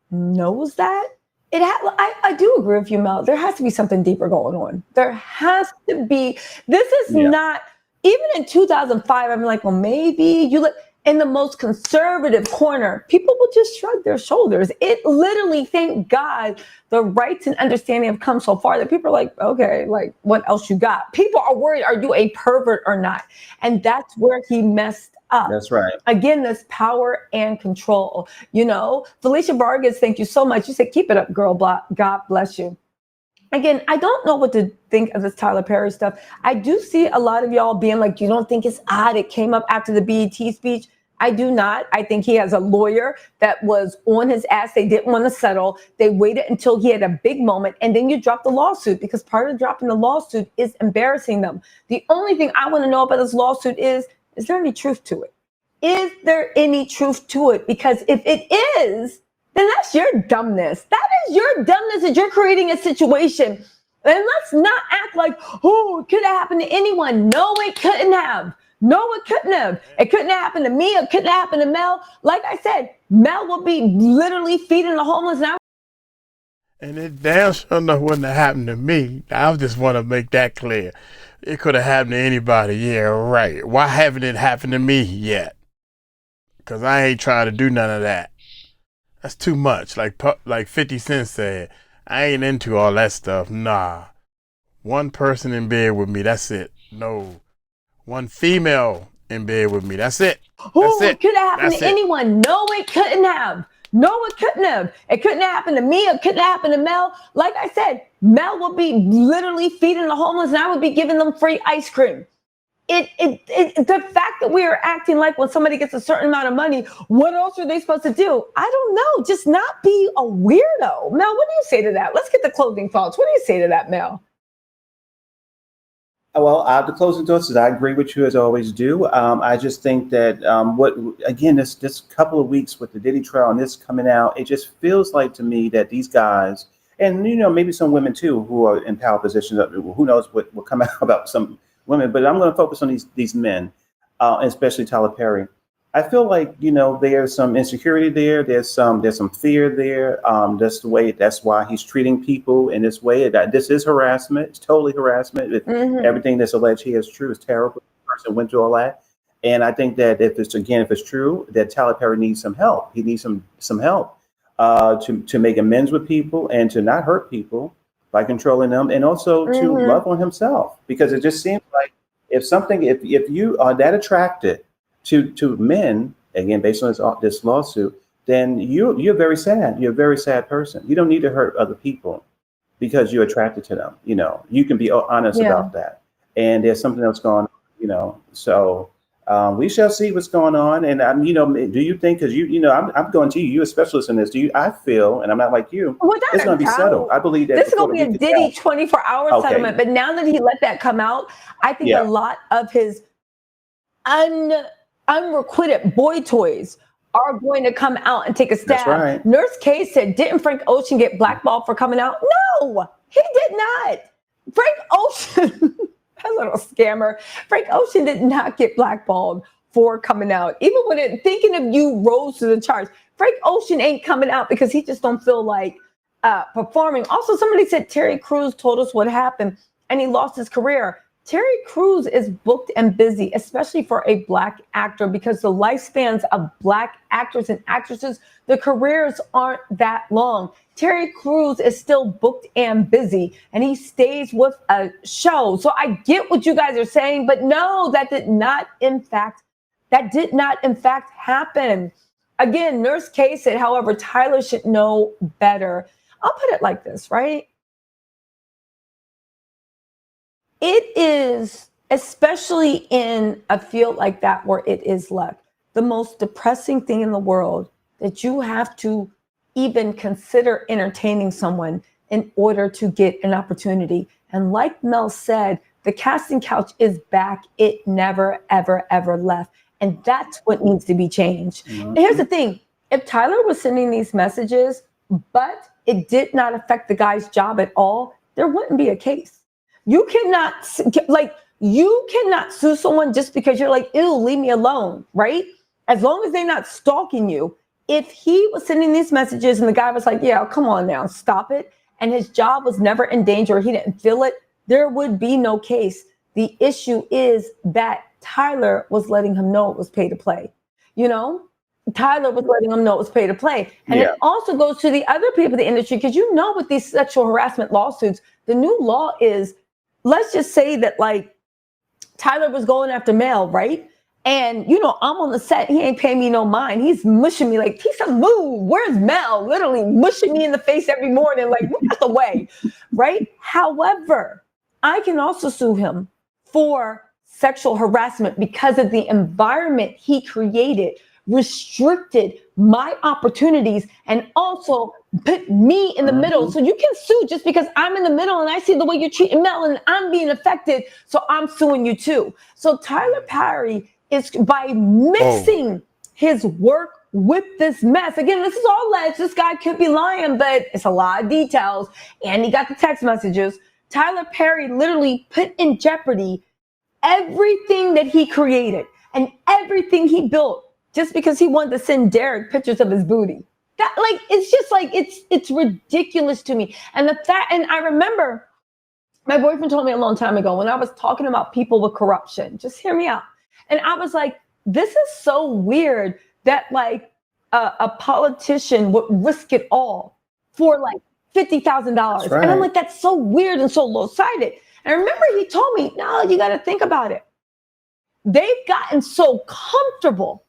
knows that. I do agree with you, Mel. There has to be something deeper going on. There has to be. This is not, even in 2005, I'm like, well, maybe you look in the most conservative corner, people will just shrug their shoulders. It literally, thank God, the rights and understanding have come so far that people are like, okay, like, what else you got? People are worried, are you a pervert or not? And that's where he messed up. That's right. Again, this power and control. You know, Felicia Vargas, thank you so much. You said, keep it up, girl. God bless you. Again, I don't know what to think of this Tyler Perry stuff. I do see a lot of y'all being like, you don't think it's odd it came up after the BET speech? I do not. I think he has a lawyer that was on his ass. They didn't want to settle. They waited until he had a big moment, and then you drop the lawsuit, because part of dropping the lawsuit is embarrassing them. The only thing I want to know about this lawsuit is there any truth to it? Is there any truth to it? Because if it is, then that's your dumbness. That is your dumbness, that you're creating a situation. And let's not act like, oh, it could have happened to anyone. No, it couldn't have. No, it couldn't have. It couldn't have happened to me. It couldn't have happened to Mel. Like I said, Mel will be literally feeding the homeless now. And it damn sure enough wouldn't have happened to me. I just want to make that clear. It could have happened to anybody. Yeah, right. Why haven't it happened to me yet? Because I ain't trying to do none of that. That's too much. Like 50 Cent said, I ain't into all that stuff. Nah. One person in bed with me, that's it. No. One female in bed with me, that's it. Oh, it could have happened to anyone. No, it couldn't have. No, it couldn't have. It couldn't have happened to me. It couldn't have happened to Mel. Like I said, Mel would be literally feeding the homeless, and I would be giving them free ice cream. The fact that we are acting like when somebody gets a certain amount of money, what else are they supposed to do? I don't know. Just not be a weirdo. Mel, what do you say to that? Let's get the closing thoughts. What do you say to that, Mel? Well, the closing thoughts is I agree with you as I always do. I just think that this couple of weeks with the Diddy trial and this coming out, it just feels like to me that these guys, and maybe some women too who are in power positions, who knows what will come out about some women, but I'm going to focus on these men, especially Tyler Perry. I feel like, there's some insecurity there. There's some fear there. That's why he's treating people in this way. That this is harassment. It's totally harassment. Everything that's alleged here is true. It's terrible. The person went through all that. And I think that if it's true, that Tyler Perry needs some help. He needs some help to make amends with people and to not hurt people by controlling them, and also to love on himself. Because it just seems like if you are that attracted to men, again, based on this lawsuit, then you're very sad. You're a very sad person. You don't need to hurt other people because you're attracted to them. You can be honest about that. And there's something else going on, So we shall see what's going on. And do you think, because I'm going to you, you're a specialist in this. I feel, and I'm not like you, it's going to be settled. I believe that this is going to be a Diddy 24-hour settlement. But now that he let that come out, I think a lot of his unrequited boy toys are going to come out and take a stab. That's right. Nurse K said, didn't Frank Ocean get blackballed for coming out? No, he did not. Frank Ocean, a little scammer. Frank Ocean did not get blackballed for coming out. Even when Thinking of You rose to the charts, Frank Ocean ain't coming out because he just don't feel like performing. Also, somebody said Terry Crews told us what happened and he lost his career. Terry Crews is booked and busy, especially for a Black actor, because the lifespans of Black actors and actresses, the careers aren't that long. Terry Crews is still booked and busy, and he stays with a show. So I get what you guys are saying, but no, that did not in fact happen. Again, Nurse K said, however, Tyler should know better. I'll put it like this, right? It is, especially in a field like that where it is luck, the most depressing thing in the world that you have to even consider entertaining someone in order to get an opportunity. And like Mel said, the casting couch is back. It never, ever, ever left. And that's what needs to be changed. Mm-hmm. And here's the thing. If Tyler was sending these messages, but it did not affect the guy's job at all, there wouldn't be a case. You cannot sue someone just because you're like, ew, leave me alone, right? As long as they're not stalking you. If he was sending these messages and the guy was like, yeah, come on now, stop it, and his job was never in danger, he didn't feel it, there would be no case. The issue is that Tyler was letting him know it was pay to play. You know, Tyler was letting him know it was pay to play. And it also goes to the other people in the industry, because you know, with these sexual harassment lawsuits, the new law is, let's just say that like Tyler was going after Mel, right? And, you know, I'm on the set. He ain't paying me no mind. He's mushing me like, Tisa, move. Where's Mel? Literally mushing me in the face every morning. Like, move out the way, right? However, I can also sue him for sexual harassment because of the environment he created, restricted my opportunities, and also put me in the middle. So you can sue just because I'm in the middle and I see the way you're treating Mel and I'm being affected. So I'm suing you too. So Tyler Perry is, by mixing his work with this mess. Again, this is all alleged. This guy could be lying, but it's a lot of details. And he got the text messages. Tyler Perry literally put in jeopardy everything that he created and everything he built just because he wanted to send Derek pictures of his booty. That, like, it's just like, it's ridiculous to me. And the fact, and I remember my boyfriend told me a long time ago when I was talking about people with corruption, just hear me out. And I was like, this is so weird that like a politician would risk it all for like $50,000. Right. And I'm like, that's so weird and so low-sided. And I remember he told me, no, you got to think about it. They've gotten so comfortable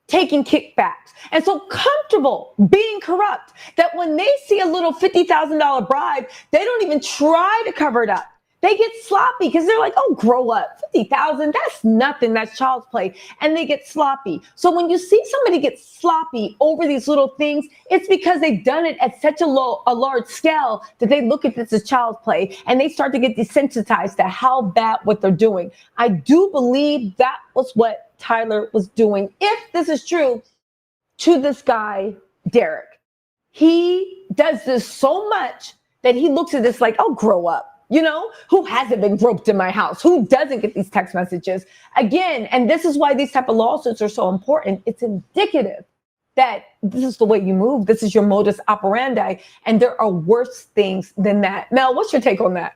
taking kickbacks and so comfortable being corrupt that when they see a little $50,000 bribe, they don't even try to cover it up. They get sloppy because they're like, oh, grow up. 50,000, that's nothing. That's child's play. And they get sloppy. So when you see somebody get sloppy over these little things, it's because they've done it at such a large scale that they look at this as child's play and they start to get desensitized to how bad what they're doing. I do believe that was what Tyler was doing. If this is true to this guy, Derek, he does this so much that he looks at this like, oh, grow up. You know, who hasn't been groped in my house? Who doesn't get these text messages? Again, and this is why these type of lawsuits are so important. It's indicative that this is the way you move. This is your modus operandi. And there are worse things than that. Mel, what's your take on that?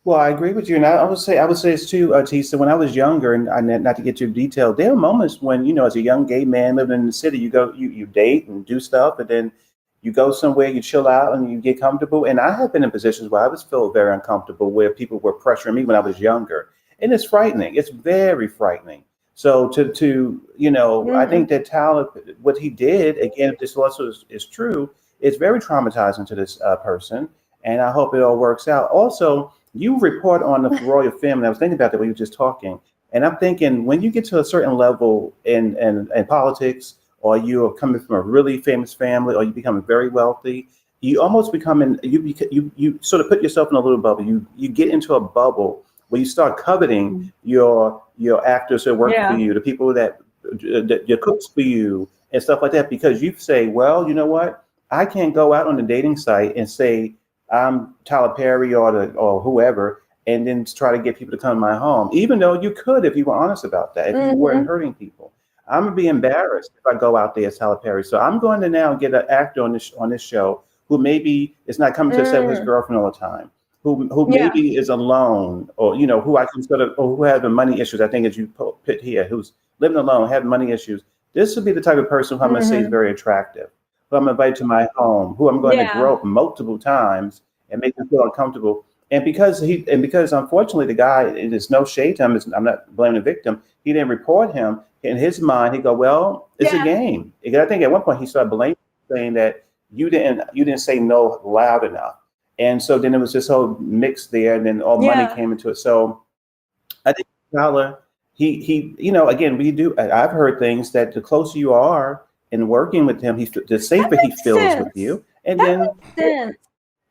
Well, I agree with you. And I would say this too, Tisa, when I was younger, and not to get too detailed, there are moments when, you know, as a young gay man living in the city, you date and do stuff, and then you go somewhere, you chill out, and you get comfortable. And I have been in positions where I was feel very uncomfortable, where people were pressuring me when I was younger, and it's frightening. It's very frightening. So to you know, I think that Tyler, what he did, again, if this lawsuit is true, it's very traumatizing to this person, and I hope it all works out. Also, you report on the royal family. I was thinking about that when you were just talking, and I'm thinking when you get to a certain level in politics, or you are coming from a really famous family, or you become very wealthy, you almost become you sort of put yourself in a little bubble. You get into a bubble where you start coveting your actors who work for you, the people that your cooks for you, and stuff like that, because you say, well, you know what, I can't go out on the dating site and say I'm Tyler Perry or whoever, and then try to get people to come to my home, even though you could if you were honest about that, if you weren't hurting people. I'm gonna be embarrassed if I go out there as Tyler Perry. So I'm going to now get an actor on this show who maybe is not coming to a set with his girlfriend all the time, who Yeah. maybe is alone, or who I can sort of, or who has the money issues. I think as you put here, who's living alone, have money issues. This would be the type of person who I'm gonna say is very attractive, who I'm gonna invite to my home, who I'm going to Yeah. grope multiple times and make them feel uncomfortable. And because unfortunately the guy, there's no shade to him. I'm not blaming the victim. He didn't report him. In his mind, he go, well, it's a game. I think at one point he started blaming, saying that you didn't say no loud enough. And so then it was this whole mix there, and then all money came into it. So I think Tyler, he again, I've heard things that the closer you are in working with him, the safer he feels with you. And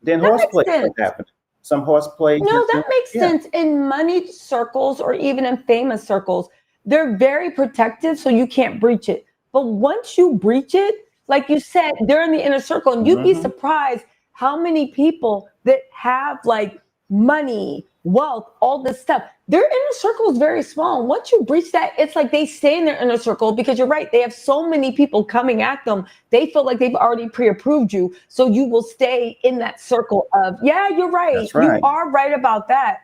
then horseplay happened. Some horseplay. No, that makes sense. In moneyed circles or even in famous circles, they're very protective, so you can't breach it. But once you breach it, like you said, they're in the inner circle, and you'd be surprised how many people that have like money, wealth, all this stuff, their inner circle is very small. Once you breach that, it's like they stay in their inner circle because you're right. They have so many people coming at them. They feel like they've already pre-approved you. So you will stay in that circle of, yeah, you're right. That's right. You are right about that.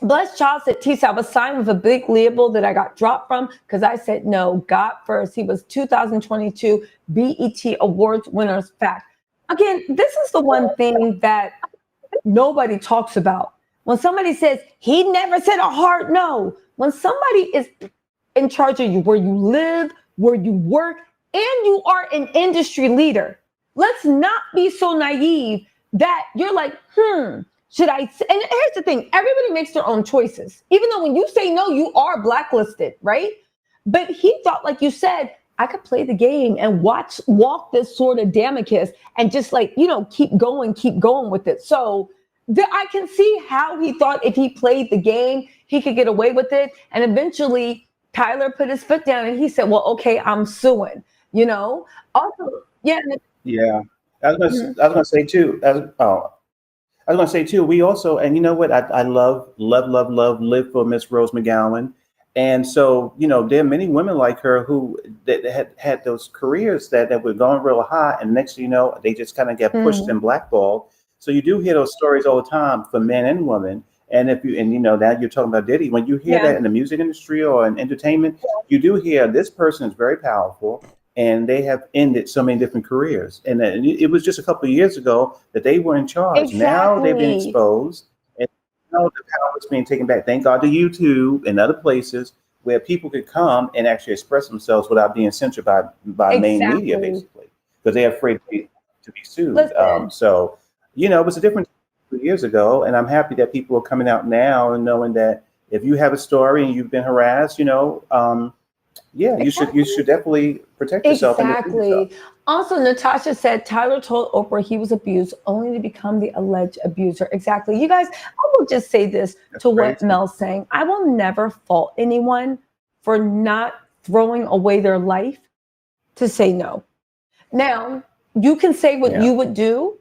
Blessed Child said, Tisa, I was signed with a big label that I got dropped from because I said no, God first. He was 2022 BET Awards winners fact. Again, this is the one thing that nobody talks about. When somebody says, he never said a hard no. When somebody is in charge of you, where you live, where you work, and you are an industry leader, let's not be so naive that you're like, should I? And here's the thing, everybody makes their own choices. Even though when you say no, you are blacklisted, right? But he thought, like you said, I could play the game and walk this sort of Damocles and just like, keep going with it. So I can see how he thought if he played the game, he could get away with it. And eventually Tyler put his foot down and he said, well, okay, I'm suing, Also, yeah. Yeah. I was going to say too, we also, and you know what, I love, live for Miss Rose McGowan. And so, there are many women like her who that had those careers that were going real high, and next thing you know, they just kind of get pushed and blackballed. So you do hear those stories all the time for men and women. And now you're talking about Diddy. When you hear that in the music industry or in entertainment, you do hear this person is very powerful, and they have ended so many different careers. And it was just a couple of years ago that they were in charge. Exactly. Now they've been exposed. The power is being taken back. Thank God to YouTube and other places where people could come and actually express themselves without being censored by main media, basically, because they're afraid to be sued. So, it was a different 2 years ago, and I'm happy that people are coming out now and knowing that if you have a story and you've been harassed, you should definitely protect yourself. Exactly. Also, Natasha said Tyler told Oprah he was abused only to become the alleged abuser. Exactly. You guys, I will just say this what Mel's saying. I will never fault anyone for not throwing away their life to say no. Now, you can say what you would do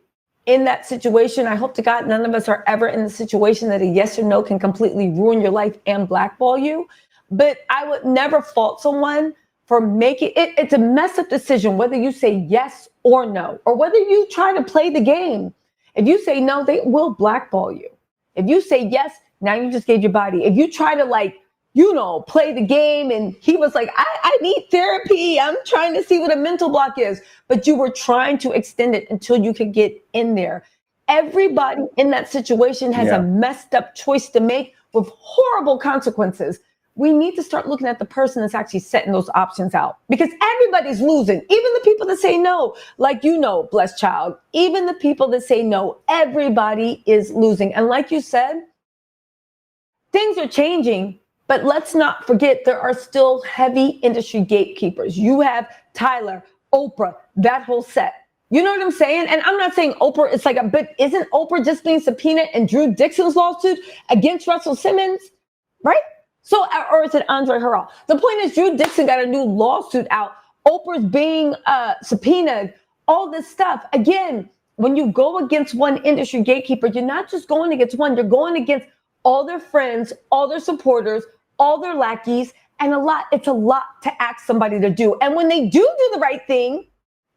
in that situation. I hope to God none of us are ever in the situation that a yes or no can completely ruin your life and blackball you. But I would never fault someone for making it. It's a messed up decision, whether you say yes or no, or whether you try to play the game. If you say no, they will blackball you. If you say yes, now you just gave your body. If you try to play the game, and he was like, I need therapy. I'm trying to see what a mental block is. But you were trying to extend it until you could get in there. Everybody in that situation has a messed up choice to make with horrible consequences. We need to start looking at the person that's actually setting those options out, because everybody's losing. Even the people that say no, like, Blessed Child, even the people that say no, everybody is losing. And like you said, things are changing, but let's not forget there are still heavy industry gatekeepers. You have Tyler, Oprah, that whole set. You know what I'm saying? And I'm not saying Oprah is but isn't Oprah just being subpoenaed in Drew Dixon's lawsuit against Russell Simmons? Right? So, or is it Andre Harrell? The point is, Drew Dixon got a new lawsuit out. Oprah's being subpoenaed, all this stuff. Again, when you go against one industry gatekeeper, you're not just going against one, you're going against all their friends, all their supporters, all their lackeys, And it's a lot to ask somebody to do. And when they do the right thing,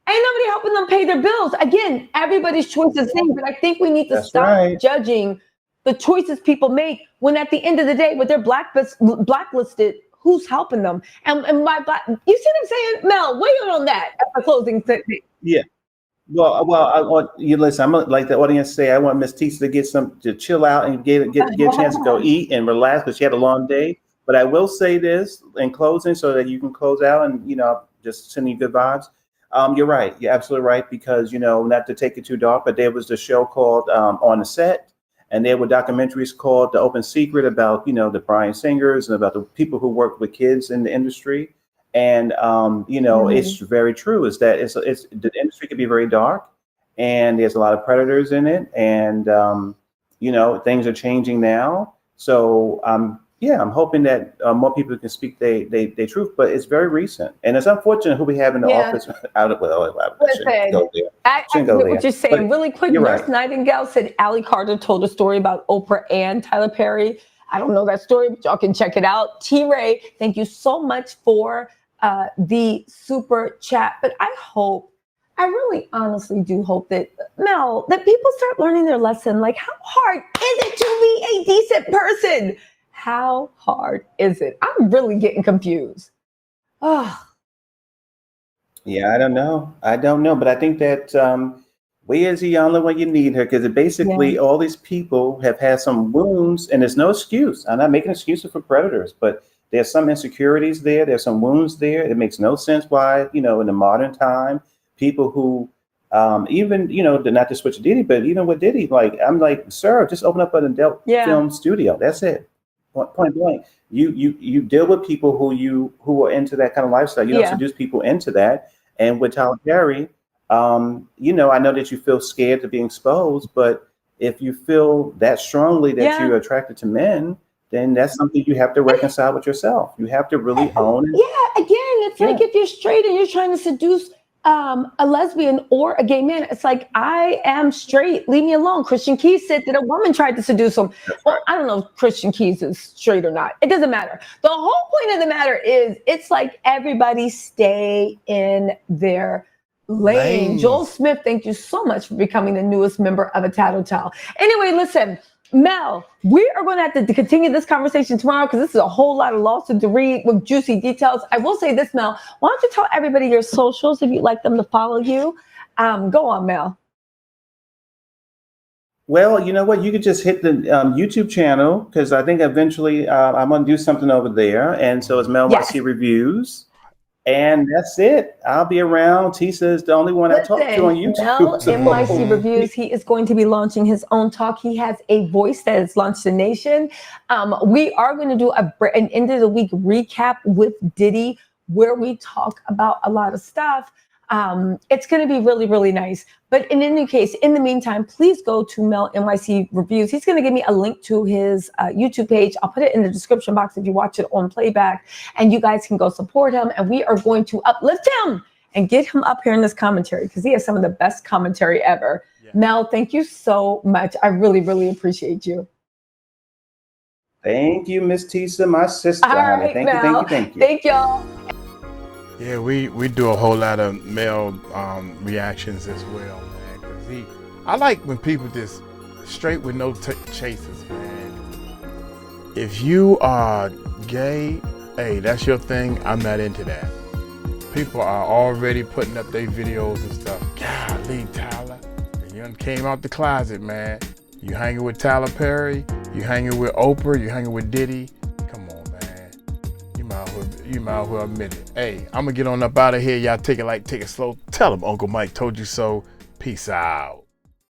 ain't nobody helping them pay their bills. Again, everybody's choice is the same, but I think we need to stop judging the choices people make when at the end of the day, when they're blacklisted, who's helping them? And you see what I'm saying? Mel, weigh in on that at the closing statement. Yeah. Well, I want you listen. I'm gonna, like the audience say, I want Miss Tisa to chill out and get a chance to go eat and relax because she had a long day. But I will say this in closing so that you can close out and, just send you good vibes. You're right. You're absolutely right. Because, not to take it too dark, but there was the show called On the Set. And there were documentaries called The Open Secret about, the Bryan Singers and about the people who work with kids in the industry. And, it's very true is that it's the industry can be very dark and there's a lot of predators in it. And, things are changing now. So, I'm hoping that more people can speak their truth, but it's very recent. And it's unfortunate who we have in the office. I get what you're saying. But really quick, Nurse Nightingale said Allie Carter told a story about Oprah and Tyler Perry. I don't know that story, but y'all can check it out. T-Ray, thank you so much for the super chat. But I really honestly do hope that, Mel, that people start learning their lesson. Like, how hard is it to be a decent person? How hard is it? I'm really getting confused. Oh. Yeah, I don't know. But I think that where is Iyanla when you need her? Because basically all these people have had some wounds, and there's no excuse. I'm not making excuses for predators, but there's some insecurities there. There's some wounds there. It makes no sense why, in the modern time, people who even, not to switch to Diddy, but even with Diddy, I'm like, sir, just open up an adult film studio. That's it. Point blank. You deal with people who are into that kind of lifestyle. You don't seduce people into that. And with Tyler Perry, I know that you feel scared to be exposed, but if you feel that strongly that you're attracted to men, then that's something you have to reconcile with yourself. You have to really own it. Yeah, again, it's like if you're straight and you're trying to seduce a lesbian or a gay man, it's like, I am straight, leave me alone. Christian Keys said that a woman tried to seduce him. Well, I don't know if Christian Keys is straight or not. It doesn't matter. The whole point of the matter is, it's like everybody stay in their lane. Joel Smith, thank you so much for becoming the newest member of A Tattletale. Anyway, listen, Mel, we are going to have to continue this conversation tomorrow because this is a whole lot of lawsuits to read with juicy details. I will say this, Mel. Why don't you tell everybody your socials if you'd like them to follow you? Go on, Mel. Well, you know what? You could just hit the YouTube channel because I think eventually I'm going to do something over there. And so it's Mel YC Reviews. And that's it. I'll be around. Tisa is the only one I talk to on YouTube. Mel NYC Reviews. He is going to be launching his own talk. He has a voice that has launched the nation. We are going to do an end of the week recap with Diddy where we talk about a lot of stuff. It's going to be really, really nice. But in any case, in the meantime, please go to Mel NYC Reviews. He's going to give me a link to his YouTube page. I'll put it in the description box if you watch it on playback, and you guys can go support him. And we are going to uplift him and get him up here in this commentary because he has some of the best commentary ever. Yeah. Mel, thank you so much. I really, really appreciate you. Thank you, Miss Tisa, my sister. All right, thank Mel. you. Thank y'all. Yeah, we do a whole lot of male reactions as well, man. Cause I like when people just straight with no chasers, man. If you are gay, hey, that's your thing. I'm not into that. People are already putting up their videos and stuff. Golly, Tyler, you done came out the closet, man. You hanging with Tyler Perry, you hanging with Oprah, you hanging with Diddy. You might as well admit it. Hey, I'm gonna get on up out of here. Y'all take it slow. Tell them Uncle Mike told you so. Peace out.